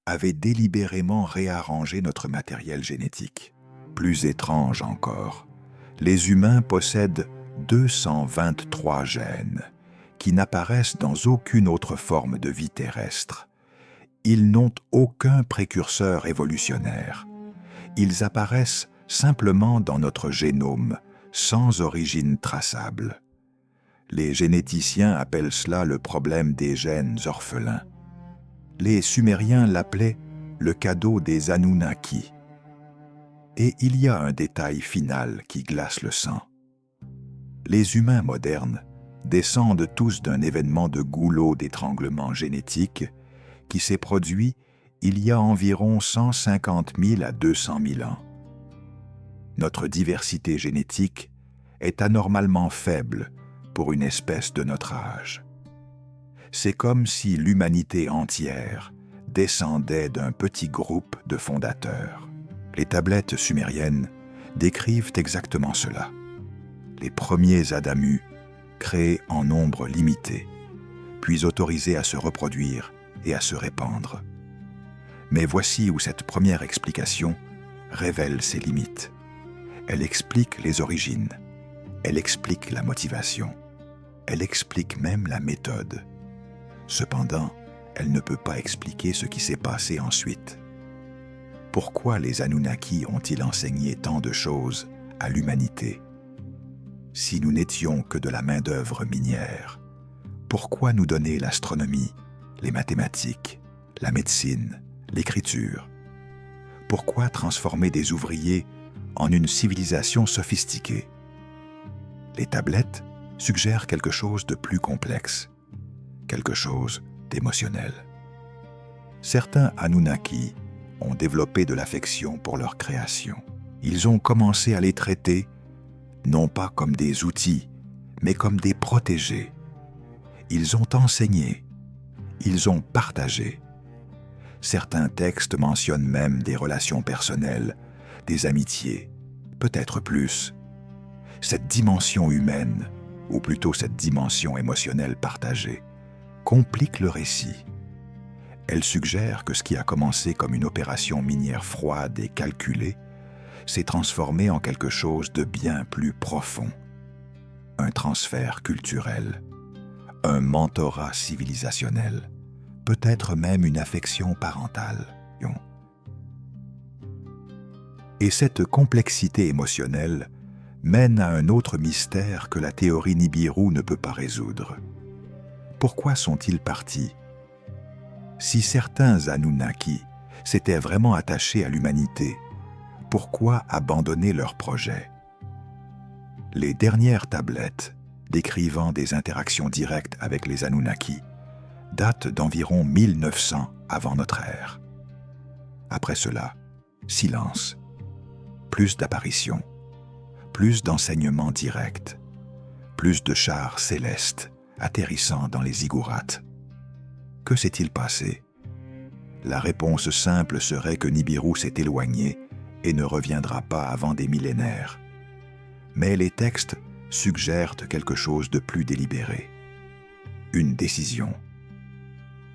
avait délibérément réarrangé notre matériel génétique. Plus étrange encore, les humains possèdent 223 gènes qui n'apparaissent dans aucune autre forme de vie terrestre. Ils n'ont aucun précurseur évolutionnaire. Ils apparaissent simplement dans notre génome, sans origine traçable. Les généticiens appellent cela le problème des gènes orphelins. Les Sumériens l'appelaient le cadeau des Anunnaki. Et il y a un détail final qui glace le sang. Les humains modernes descendent tous d'un événement de goulot d'étranglement génétique qui s'est produit il y a environ 150 000 à 200 000 ans. Notre diversité génétique est anormalement faible pour une espèce de notre âge. C'est comme si l'humanité entière descendait d'un petit groupe de fondateurs. Les tablettes sumériennes décrivent exactement cela. Les premiers Adamus, créés en nombre limité, puis autorisés à se reproduire et à se répandre. Mais voici où cette première explication révèle ses limites. Elle explique les origines, elle explique la motivation, elle explique même la méthode. Cependant, elle ne peut pas expliquer ce qui s'est passé ensuite. Pourquoi les Anunnaki ont-ils enseigné tant de choses à l'humanité? Si nous n'étions que de la main-d'œuvre minière, pourquoi nous donner l'astronomie, les mathématiques, la médecine, l'écriture? Pourquoi transformer des ouvriers en une civilisation sophistiquée? Les tablettes suggèrent quelque chose de plus complexe, quelque chose d'émotionnel. Certains Anunnaki ont développé de l'affection pour leur création. Ils ont commencé à les traiter non pas comme des outils, mais comme des protégés. Ils ont enseigné, ils ont partagé. Certains textes mentionnent même des relations personnelles, des amitiés, peut-être plus. Cette dimension humaine, ou plutôt cette dimension émotionnelle partagée, complique le récit. Elle suggère que ce qui a commencé comme une opération minière froide et calculée s'est transformé en quelque chose de bien plus profond. Un transfert culturel, un mentorat civilisationnel, peut-être même une affection parentale. Et cette complexité émotionnelle mène à un autre mystère que la théorie Nibiru ne peut pas résoudre. Pourquoi sont-ils partis? Si certains Anunnaki s'étaient vraiment attachés à l'humanité, pourquoi abandonner leur projet? Les dernières tablettes décrivant des interactions directes avec les Anunnaki datent d'environ 1900 avant notre ère. Après cela, silence, plus d'apparitions, plus d'enseignements directs, plus de chars célestes atterrissant dans les ziggourats. Que s'est-il passé? La réponse simple serait que Nibiru s'est éloigné et ne reviendra pas avant des millénaires. Mais les textes suggèrent quelque chose de plus délibéré. Une décision.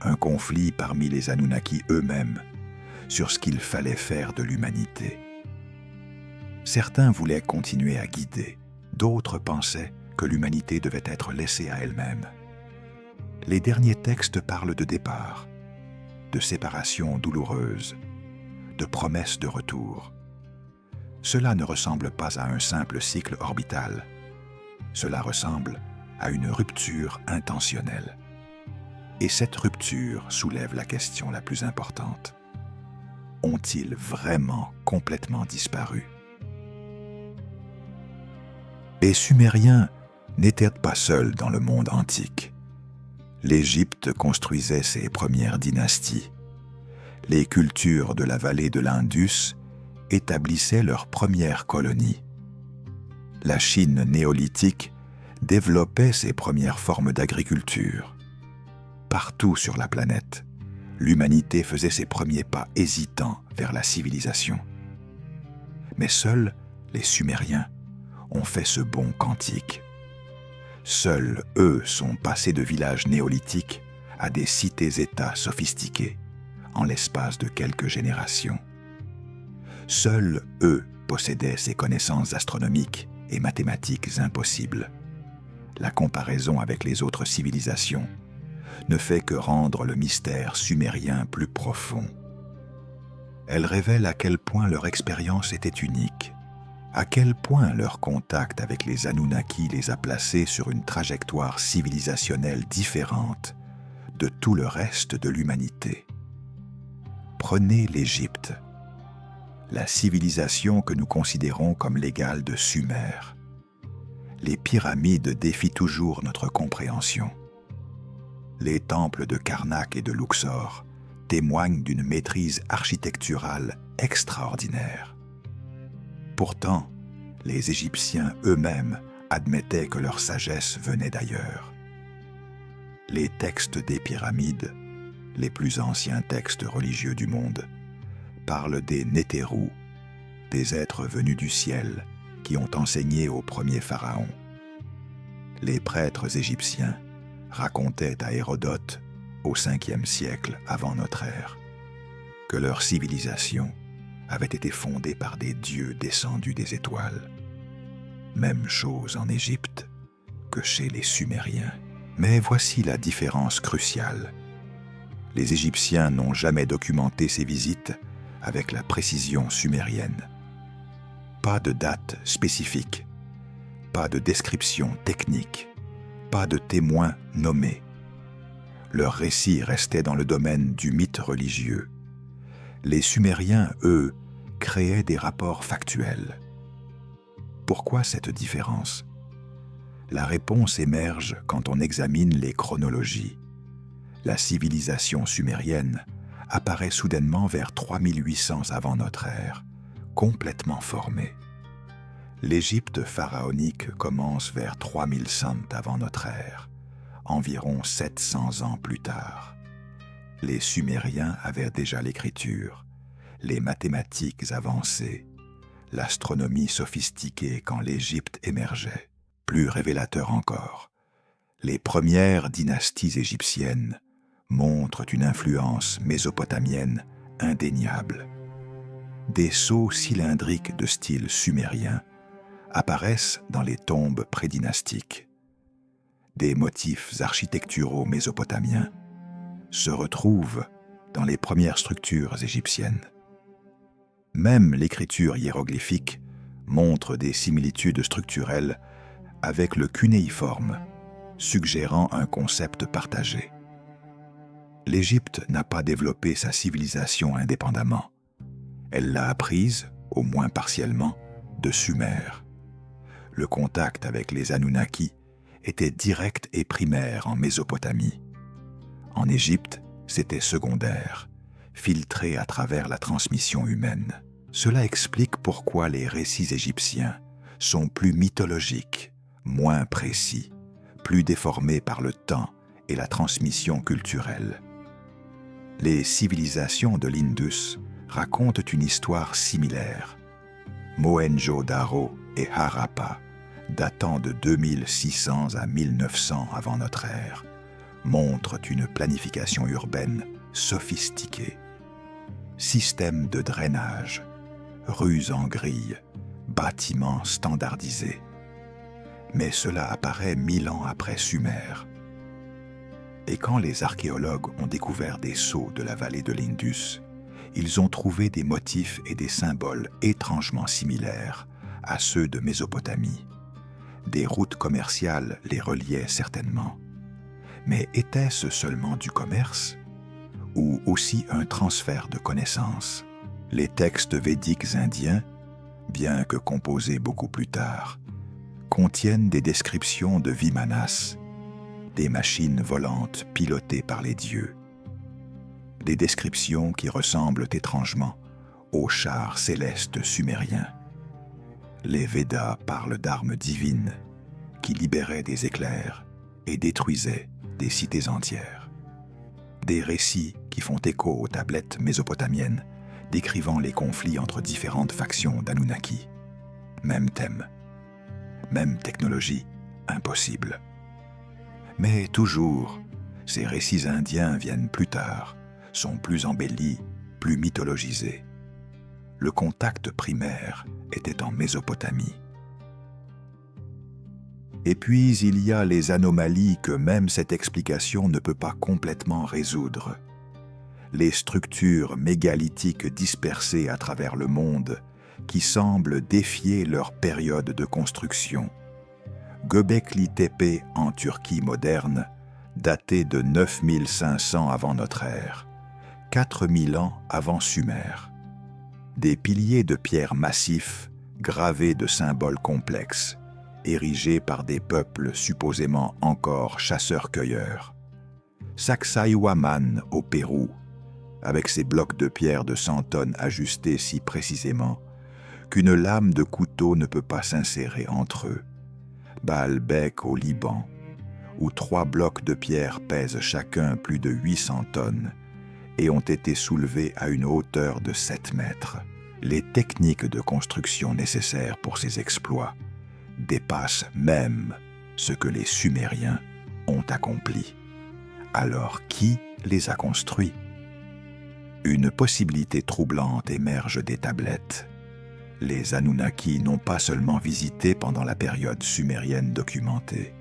Un conflit parmi les Anunnaki eux-mêmes sur ce qu'il fallait faire de l'humanité. Certains voulaient continuer à guider, d'autres pensaient que l'humanité devait être laissée à elle-même. Les derniers textes parlent de départ, de séparation douloureuse, de promesses de retour. Cela ne ressemble pas à un simple cycle orbital. Cela ressemble à une rupture intentionnelle. Et cette rupture soulève la question la plus importante. Ont-ils vraiment complètement disparu? Les Sumériens n'étaient pas seuls dans le monde antique. L'Égypte construisait ses premières dynasties. Les cultures de la vallée de l'Indus établissaient leurs premières colonies. La Chine néolithique développait ses premières formes d'agriculture. Partout sur la planète, l'humanité faisait ses premiers pas hésitants vers la civilisation. Mais seuls les Sumériens ont fait ce bond quantique. Seuls, eux, sont passés de villages néolithiques à des cités-États sophistiqués en l'espace de quelques générations. Seuls, eux, possédaient ces connaissances astronomiques et mathématiques impossibles. La comparaison avec les autres civilisations ne fait que rendre le mystère sumérien plus profond. Elle révèle à quel point leur expérience était unique. À quel point leur contact avec les Anunnaki les a placés sur une trajectoire civilisationnelle différente de tout le reste de l'humanité. Prenez l'Égypte, la civilisation que nous considérons comme l'égale de Sumer. Les pyramides défient toujours notre compréhension. Les temples de Karnak et de Luxor témoignent d'une maîtrise architecturale extraordinaire. Pourtant, les Égyptiens eux-mêmes admettaient que leur sagesse venait d'ailleurs. Les textes des pyramides, les plus anciens textes religieux du monde, parlent des Nétérous, des êtres venus du ciel qui ont enseigné aux premiers pharaons. Les prêtres égyptiens racontaient à Hérodote, au 5e siècle avant notre ère, que leur civilisation avait été fondée par des dieux descendus des étoiles. Même chose en Égypte que chez les Sumériens. Mais voici la différence cruciale. Les Égyptiens n'ont jamais documenté ces visites avec la précision sumérienne. Pas de date spécifique, pas de description technique, pas de témoins nommés. Leurs récits restaient dans le domaine du mythe religieux. Les Sumériens, eux, créaient des rapports factuels. Pourquoi cette différence ? La réponse émerge quand on examine les chronologies. La civilisation sumérienne apparaît soudainement vers 3800 avant notre ère, complètement formée. L'Égypte pharaonique commence vers 3100 avant notre ère, environ 700 ans plus tard. Les Sumériens avaient déjà l'écriture, les mathématiques avancées, l'astronomie sophistiquée quand l'Égypte émergeait. Plus révélateur encore, les premières dynasties égyptiennes montrent une influence mésopotamienne indéniable. Des sceaux cylindriques de style sumérien apparaissent dans les tombes prédynastiques. Des motifs architecturaux mésopotamiens se retrouvent dans les premières structures égyptiennes. Même l'écriture hiéroglyphique montre des similitudes structurelles avec le cunéiforme, suggérant un concept partagé. L'Égypte n'a pas développé sa civilisation indépendamment. Elle l'a apprise, au moins partiellement, de Sumer. Le contact avec les Anunnaki était direct et primaire en Mésopotamie. En Égypte, c'était secondaire, filtré à travers la transmission humaine. Cela explique pourquoi les récits égyptiens sont plus mythologiques, moins précis, plus déformés par le temps et la transmission culturelle. Les civilisations de l'Indus racontent une histoire similaire. Mohenjo-Daro et Harappa, datant de 2600 à 1900 avant notre ère, montrent une planification urbaine sophistiquée. Système de drainage, rues en grille, bâtiments standardisés. Mais cela apparaît 1000 ans après Sumer. Et quand les archéologues ont découvert des sceaux de la vallée de l'Indus, ils ont trouvé des motifs et des symboles étrangement similaires à ceux de Mésopotamie. Des routes commerciales les reliaient certainement. Mais était-ce seulement du commerce ou aussi un transfert de connaissances? Les textes védiques indiens, bien que composés beaucoup plus tard, contiennent des descriptions de Vimanas, des machines volantes pilotées par les dieux. Des descriptions qui ressemblent étrangement aux chars célestes sumériens. Les Védas parlent d'armes divines qui libéraient des éclairs et détruisaient des cités entières. Des récits qui font écho aux tablettes mésopotamiennes décrivant les conflits entre différentes factions d'Anunnaki. Même thème, même technologie, impossible. Mais toujours, ces récits indiens viennent plus tard, sont plus embellis, plus mythologisés. Le contact primaire était en Mésopotamie. Et puis il y a les anomalies que même cette explication ne peut pas complètement résoudre. Les structures mégalithiques dispersées à travers le monde qui semblent défier leur période de construction. Göbekli Tepe en Turquie moderne, daté de 9500 avant notre ère, 4000 ans avant Sumer. Des piliers de pierre massifs, gravés de symboles complexes, érigés par des peuples supposément encore chasseurs-cueilleurs. Sacsayhuaman au Pérou, avec ses blocs de pierre de 100 tonnes ajustés si précisément qu'une lame de couteau ne peut pas s'insérer entre eux. Baalbek au Liban, où 3 blocs de pierre pèsent chacun plus de 800 tonnes et ont été soulevés à une hauteur de 7 mètres. Les techniques de construction nécessaires pour ces exploits dépassent même ce que les Sumériens ont accompli. Alors qui les a construits? Une possibilité troublante émerge des tablettes. Les Anunnaki n'ont pas seulement visité pendant la période sumérienne documentée.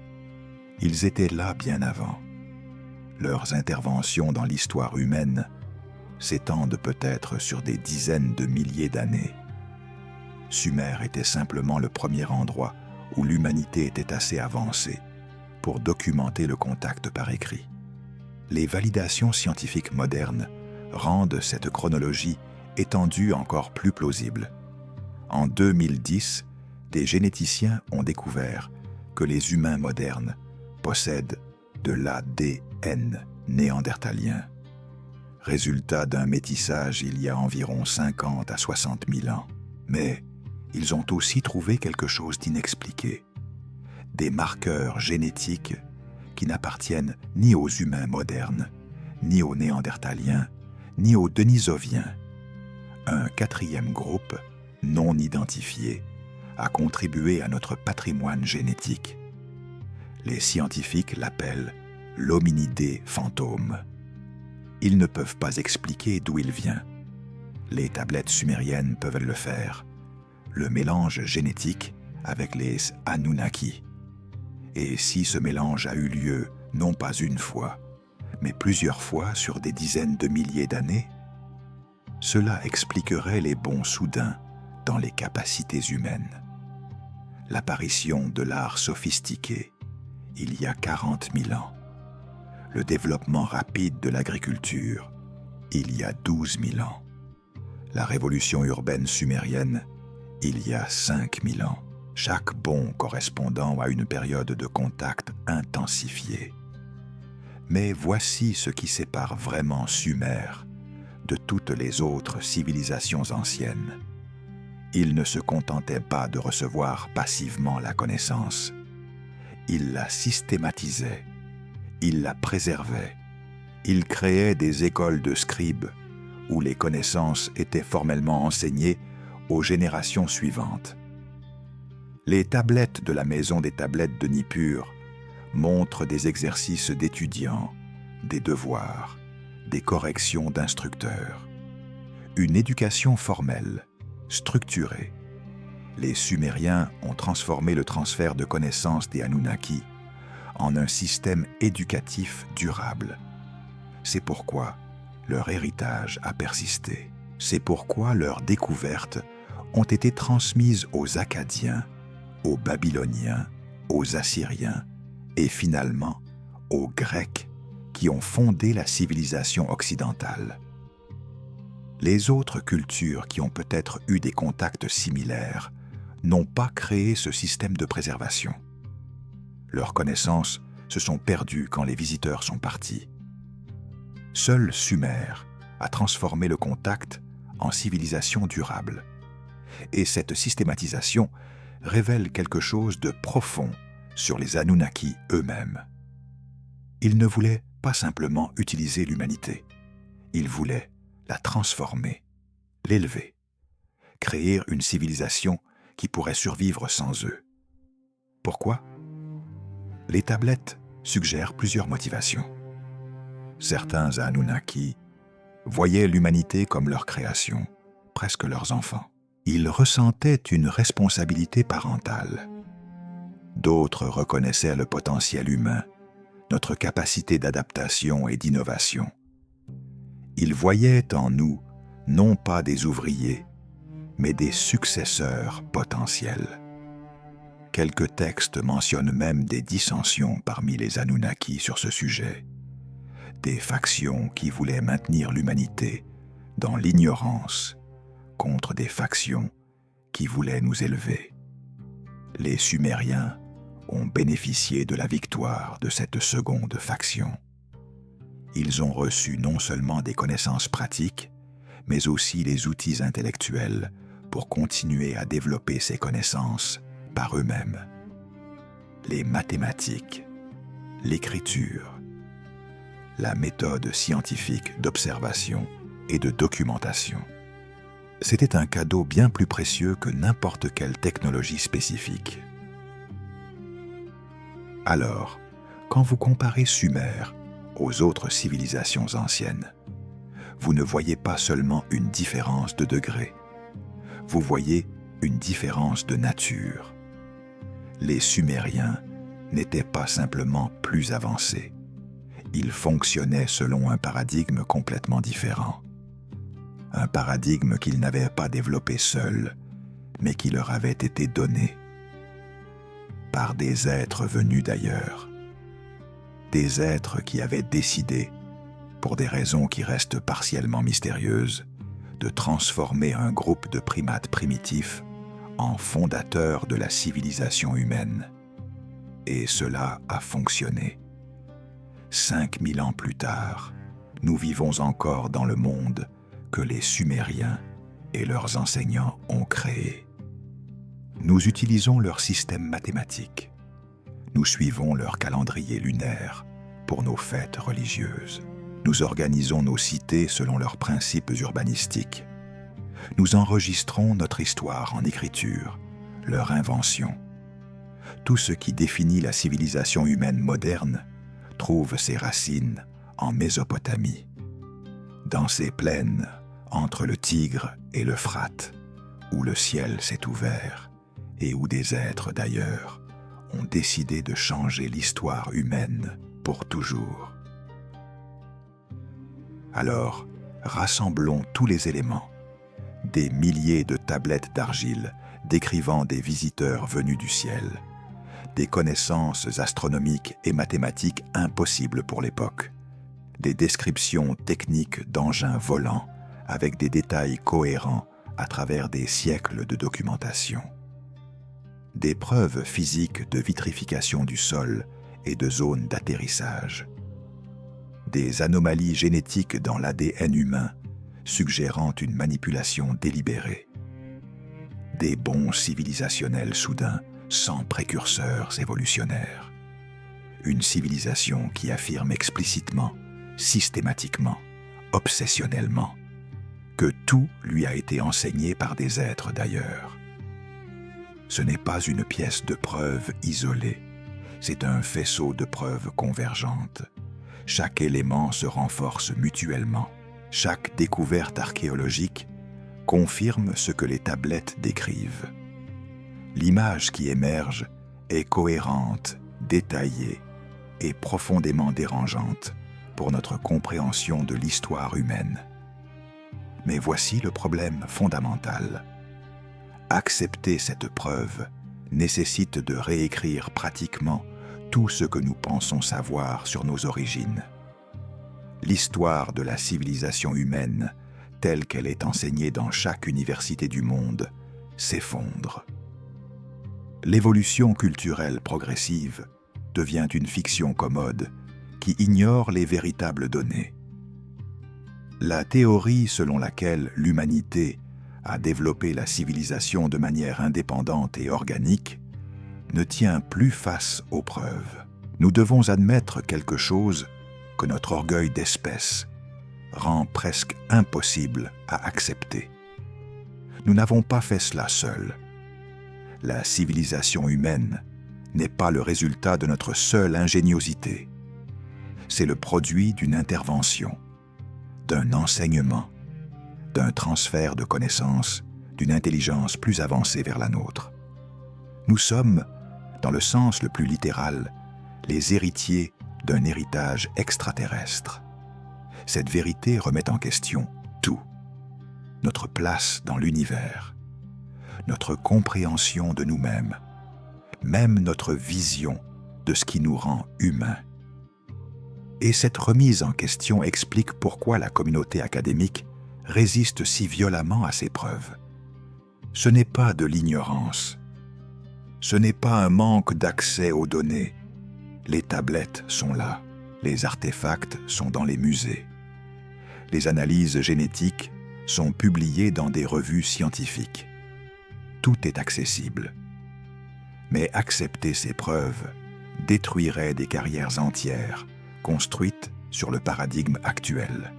Ils étaient là bien avant. Leurs interventions dans l'histoire humaine s'étendent peut-être sur des dizaines de milliers d'années. Sumer était simplement le premier endroit où l'humanité était assez avancée pour documenter le contact par écrit. Les validations scientifiques modernes rendent cette chronologie étendue encore plus plausible. En 2010, des généticiens ont découvert que les humains modernes possèdent de l'ADN néandertalien, résultat d'un métissage il y a environ 50 à 60 000 ans. Mais ils ont aussi trouvé quelque chose d'inexpliqué, des marqueurs génétiques qui n'appartiennent ni aux humains modernes, ni aux néandertaliens, ni aux denisoviens. Un 4e groupe, non identifié, a contribué à notre patrimoine génétique. Les scientifiques l'appellent l'hominidé fantôme. Ils ne peuvent pas expliquer d'où il vient. Les tablettes sumériennes peuvent le faire. Le mélange génétique avec les Anunnaki. Et si ce mélange a eu lieu non pas une fois, mais plusieurs fois sur des dizaines de milliers d'années, cela expliquerait les bonds soudains dans les capacités humaines. L'apparition de l'art sophistiqué il y a 40 000 ans. Le développement rapide de l'agriculture il y a 12 000 ans. La révolution urbaine sumérienne il y a 5 000 ans. Chaque bond correspondant à une période de contact intensifiée. Mais voici ce qui sépare vraiment Sumer de toutes les autres civilisations anciennes. Il ne se contentait pas de recevoir passivement la connaissance. Il la systématisait, il la préservait, il créait des écoles de scribes où les connaissances étaient formellement enseignées aux générations suivantes. Les tablettes de la maison des tablettes de Nippur montrent des exercices d'étudiants, des devoirs, des corrections d'instructeurs. Une éducation formelle, structurée. Les Sumériens ont transformé le transfert de connaissances des Anunnaki en un système éducatif durable. C'est pourquoi leur héritage a persisté. C'est pourquoi leurs découvertes ont été transmises aux Akkadiens, aux Babyloniens, aux Assyriens et finalement aux Grecs qui ont fondé la civilisation occidentale. Les autres cultures qui ont peut-être eu des contacts similaires n'ont pas créé ce système de préservation. Leurs connaissances se sont perdues quand les visiteurs sont partis. Seul Sumer a transformé le contact en civilisation durable. Et cette systématisation révèle quelque chose de profond sur les Anunnaki eux-mêmes. Ils ne voulaient pas simplement utiliser l'humanité. Ils voulaient la transformer, l'élever, créer une civilisation qui pourrait survivre sans eux. Pourquoi? Les tablettes suggèrent plusieurs motivations. Certains Anunnaki voyaient l'humanité comme leur création, presque leurs enfants. Ils ressentaient une responsabilité parentale. D'autres reconnaissaient le potentiel humain, notre capacité d'adaptation et d'innovation. Ils voyaient en nous non pas des ouvriers, mais des successeurs potentiels. Quelques textes mentionnent même des dissensions parmi les Anunnaki sur ce sujet, des factions qui voulaient maintenir l'humanité dans l'ignorance contre des factions qui voulaient nous élever. Les Sumériens ont bénéficié de la victoire de cette seconde faction. Ils ont reçu non seulement des connaissances pratiques, mais aussi les outils intellectuels pour continuer à développer ces connaissances par eux-mêmes. Les mathématiques, l'écriture, la méthode scientifique d'observation et de documentation. C'était un cadeau bien plus précieux que n'importe quelle technologie spécifique. Alors, quand vous comparez Sumer aux autres civilisations anciennes, vous ne voyez pas seulement une différence de degré, vous voyez une différence de nature. Les Sumériens n'étaient pas simplement plus avancés, ils fonctionnaient selon un paradigme complètement différent. Un paradigme qu'ils n'avaient pas développé seuls, mais qui leur avait été donné par des êtres venus d'ailleurs. Des êtres qui avaient décidé, pour des raisons qui restent partiellement mystérieuses, de transformer un groupe de primates primitifs en fondateurs de la civilisation humaine. Et cela a fonctionné. 5000 ans plus tard, nous vivons encore dans le monde que les Sumériens et leurs enseignants ont créé. Nous utilisons leur système mathématique. Nous suivons leur calendrier lunaire pour nos fêtes religieuses. Nous organisons nos cités selon leurs principes urbanistiques. Nous enregistrons notre histoire en écriture, leur invention. Tout ce qui définit la civilisation humaine moderne trouve ses racines en Mésopotamie. Dans ces plaines, entre le Tigre et l'Euphrate, où le ciel s'est ouvert et où des êtres d'ailleurs ont décidé de changer l'histoire humaine pour toujours. Alors, rassemblons tous les éléments, des milliers de tablettes d'argile décrivant des visiteurs venus du ciel, des connaissances astronomiques et mathématiques impossibles pour l'époque, des descriptions techniques d'engins volants avec des détails cohérents à travers des siècles de documentation, des preuves physiques de vitrification du sol et de zones d'atterrissage, des anomalies génétiques dans l'ADN humain suggérant une manipulation délibérée, des bonds civilisationnels soudains sans précurseurs évolutionnaires, une civilisation qui affirme explicitement, systématiquement, obsessionnellement, que tout lui a été enseigné par des êtres d'ailleurs. Ce n'est pas une pièce de preuve isolée, c'est un faisceau de preuves convergentes. Chaque élément se renforce mutuellement. Chaque découverte archéologique confirme ce que les tablettes décrivent. L'image qui émerge est cohérente, détaillée et profondément dérangeante pour notre compréhension de l'histoire humaine. Mais voici le problème fondamental. Accepter cette preuve nécessite de réécrire pratiquement tout ce que nous pensons savoir sur nos origines. L'histoire de la civilisation humaine, telle qu'elle est enseignée dans chaque université du monde, s'effondre. L'évolution culturelle progressive devient une fiction commode qui ignore les véritables données. La théorie selon laquelle l'humanité a développé la civilisation de manière indépendante et organique ne tient plus face aux preuves. Nous devons admettre quelque chose que notre orgueil d'espèce rend presque impossible à accepter. Nous n'avons pas fait cela seuls. La civilisation humaine n'est pas le résultat de notre seule ingéniosité. C'est le produit d'une intervention, d'un enseignement, d'un transfert de connaissances, d'une intelligence plus avancée vers la nôtre. Nous sommes, dans le sens le plus littéral, les héritiers d'un héritage extraterrestre. Cette vérité remet en question tout, notre place dans l'univers, notre compréhension de nous-mêmes, même notre vision de ce qui nous rend humains. Et cette remise en question explique pourquoi la communauté académique résiste si violemment à ces preuves. Ce n'est pas de l'ignorance. Ce n'est pas un manque d'accès aux données. Les tablettes sont là. Les artefacts sont dans les musées. Les analyses génétiques sont publiées dans des revues scientifiques. Tout est accessible. Mais accepter ces preuves détruirait des carrières entières construites sur le paradigme actuel.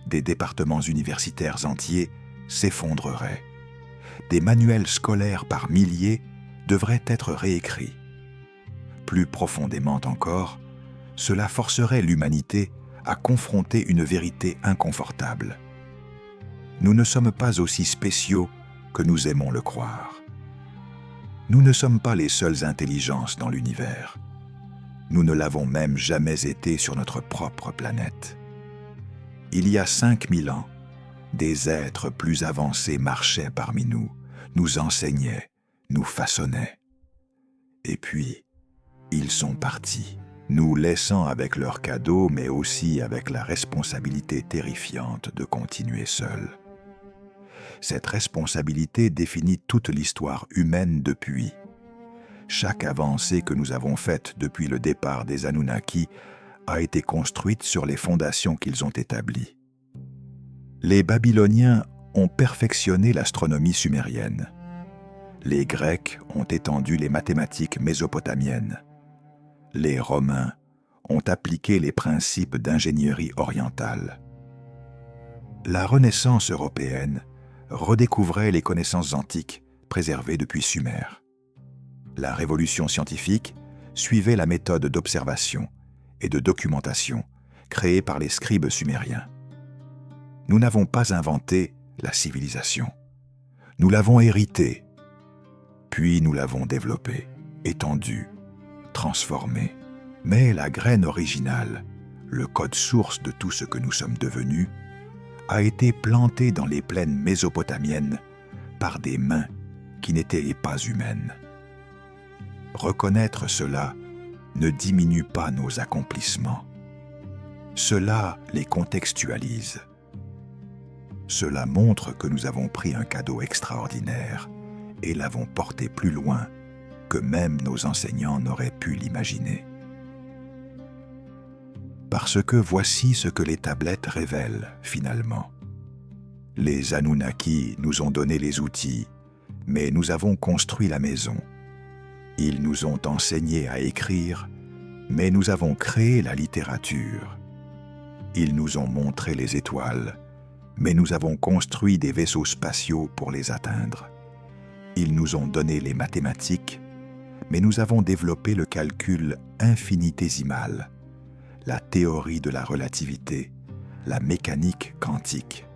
Des départements universitaires entiers s'effondreraient. Des manuels scolaires par milliers devraient être réécrits. Plus profondément encore, cela forcerait l'humanité à confronter une vérité inconfortable. Nous ne sommes pas aussi spéciaux que nous aimons le croire. Nous ne sommes pas les seules intelligences dans l'univers. Nous ne l'avons même jamais été sur notre propre planète. Il y a 5000 ans, des êtres plus avancés marchaient parmi nous, nous enseignaient, nous façonnaient. Et puis, ils sont partis, nous laissant avec leurs cadeaux, mais aussi avec la responsabilité terrifiante de continuer seuls. Cette responsabilité définit toute l'histoire humaine depuis. Chaque avancée que nous avons faite depuis le départ des Anunnaki a été construite sur les fondations qu'ils ont établies. Les Babyloniens ont perfectionné l'astronomie sumérienne. Les Grecs ont étendu les mathématiques mésopotamiennes. Les Romains ont appliqué les principes d'ingénierie orientale. La Renaissance européenne redécouvrait les connaissances antiques préservées depuis Sumer. La révolution scientifique suivait la méthode d'observation et de documentation créée par les scribes sumériens. Nous n'avons pas inventé la civilisation. Nous l'avons héritée, puis nous l'avons développée, étendue, transformée. Mais la graine originale, le code source de tout ce que nous sommes devenus, a été plantée dans les plaines mésopotamiennes par des mains qui n'étaient pas humaines. Reconnaître cela ne diminue pas nos accomplissements. Cela les contextualise. Cela montre que nous avons pris un cadeau extraordinaire et l'avons porté plus loin que même nos enseignants n'auraient pu l'imaginer. Parce que voici ce que les tablettes révèlent finalement. Les Anunnaki nous ont donné les outils, mais nous avons construit la maison. Ils nous ont enseigné à écrire, mais nous avons créé la littérature. Ils nous ont montré les étoiles, mais nous avons construit des vaisseaux spatiaux pour les atteindre. Ils nous ont donné les mathématiques, mais nous avons développé le calcul infinitésimal, la théorie de la relativité, la mécanique quantique.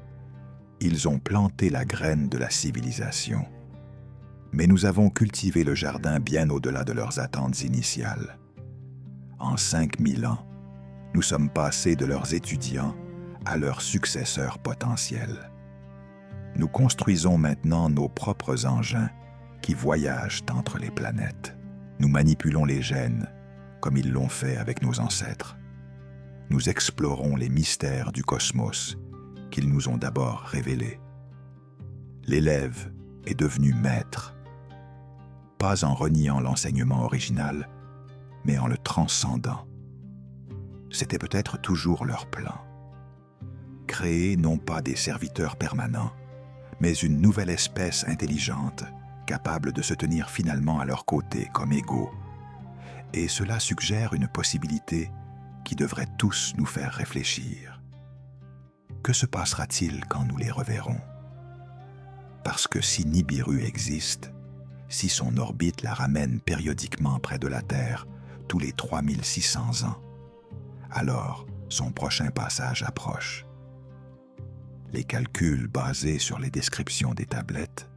Ils ont planté la graine de la civilisation. Mais nous avons cultivé le jardin bien au-delà de leurs attentes initiales. En 5000 ans, nous sommes passés de leurs étudiants à leurs successeurs potentiels. Nous construisons maintenant nos propres engins qui voyagent entre les planètes. Nous manipulons les gènes comme ils l'ont fait avec nos ancêtres. Nous explorons les mystères du cosmos qu'ils nous ont d'abord révélés. L'élève est devenu maître, pas en reniant l'enseignement original, mais en le transcendant. C'était peut-être toujours leur plan. Créer non pas des serviteurs permanents, mais une nouvelle espèce intelligente, capable de se tenir finalement à leur côté comme égaux. Et cela suggère une possibilité qui devrait tous nous faire réfléchir. Que se passera-t-il quand nous les reverrons? Parce que si Nibiru existe, si son orbite la ramène périodiquement près de la Terre tous les 3600 ans, alors son prochain passage approche. Les calculs basés sur les descriptions des tablettes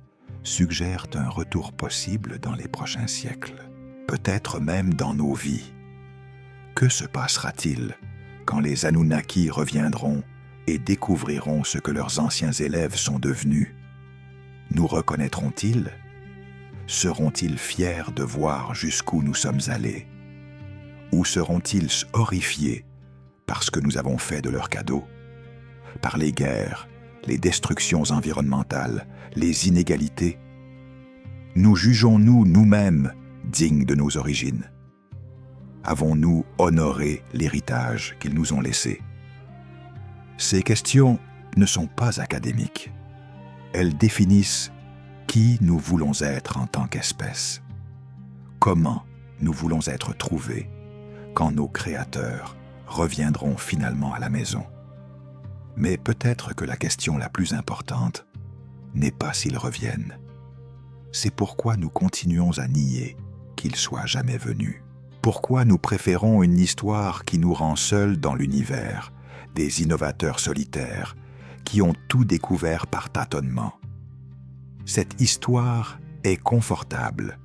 suggèrent un retour possible dans les prochains siècles, peut-être même dans nos vies. Que se passera-t-il quand les Anunnaki reviendront et découvriront ce que leurs anciens élèves sont devenus? Nous reconnaîtront-ils? Seront-ils fiers de voir jusqu'où nous sommes allés? Ou seront-ils horrifiés parce que nous avons fait de leurs cadeaux? Par les guerres, les destructions environnementales, les inégalités? Nous jugeons-nous nous-mêmes dignes de nos origines? Avons-nous honoré l'héritage qu'ils nous ont laissé? Ces questions ne sont pas académiques. Elles définissent qui nous voulons être en tant qu'espèce. Comment nous voulons être trouvés quand nos créateurs reviendront finalement à la maison. Mais peut-être que la question la plus importante n'est pas s'ils reviennent. C'est pourquoi nous continuons à nier qu'ils soient jamais venus. Pourquoi nous préférons une histoire qui nous rend seuls dans l'univers, des innovateurs solitaires qui ont tout découvert par tâtonnement. Cette histoire est confortable,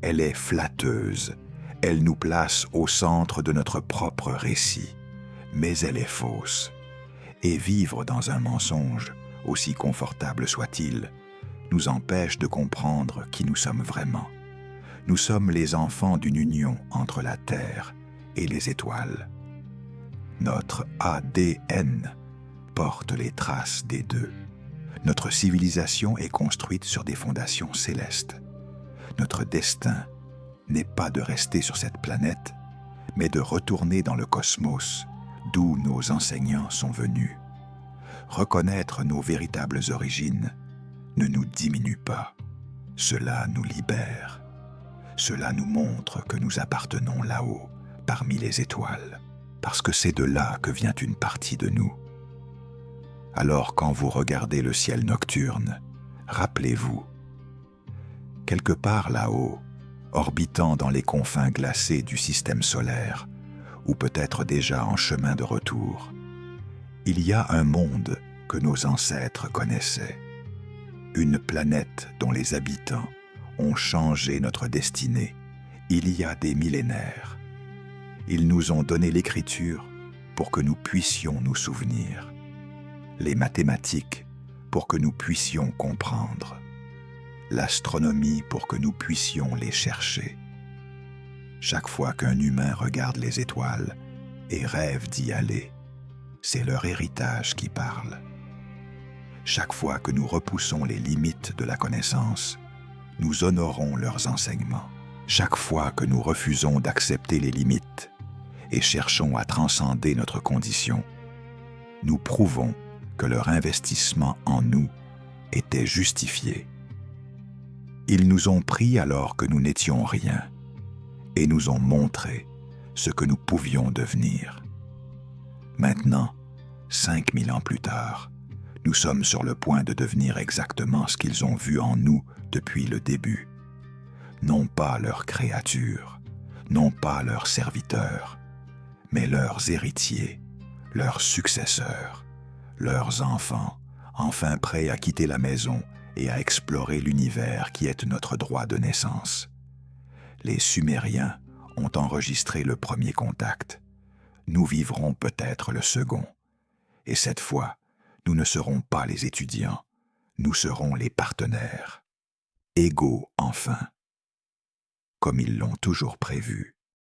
elle est flatteuse, elle nous place au centre de notre propre récit, mais elle est fausse. Et vivre dans un mensonge, aussi confortable soit-il, nous empêche de comprendre qui nous sommes vraiment. Nous sommes les enfants d'une union entre la Terre et les étoiles. Notre ADN porte les traces des deux. Notre civilisation est construite sur des fondations célestes. Notre destin n'est pas de rester sur cette planète, mais de retourner dans le cosmos, d'où nos enseignants sont venus. Reconnaître nos véritables origines ne nous diminue pas. Cela nous libère. Cela nous montre que nous appartenons là-haut, parmi les étoiles, parce que c'est de là que vient une partie de nous. Alors quand vous regardez le ciel nocturne, rappelez-vous, quelque part là-haut, orbitant dans les confins glacés du système solaire, ou peut-être déjà en chemin de retour, il y a un monde que nos ancêtres connaissaient, une planète dont les habitants ont changé notre destinée il y a des millénaires. Ils nous ont donné l'écriture pour que nous puissions nous souvenir, les mathématiques pour que nous puissions comprendre, l'astronomie pour que nous puissions les chercher. Chaque fois qu'un humain regarde les étoiles et rêve d'y aller, c'est leur héritage qui parle. Chaque fois que nous repoussons les limites de la connaissance, nous honorons leurs enseignements. Chaque fois que nous refusons d'accepter les limites et cherchons à transcender notre condition, nous prouvons que leur investissement en nous était justifié. Ils nous ont pris alors que nous n'étions rien et nous ont montré ce que nous pouvions devenir. Maintenant, 5000 ans plus tard, nous sommes sur le point de devenir exactement ce qu'ils ont vu en nous depuis le début. Non pas leurs créatures, non pas leurs serviteurs, mais leurs héritiers, leurs successeurs, leurs enfants, enfin prêts à quitter la maison et à explorer l'univers qui est notre droit de naissance. Les Sumériens ont enregistré le premier contact. Nous vivrons peut-être le second. Et cette fois, nous ne serons pas les étudiants, nous serons les partenaires. Égaux enfin, comme ils l'ont toujours prévu.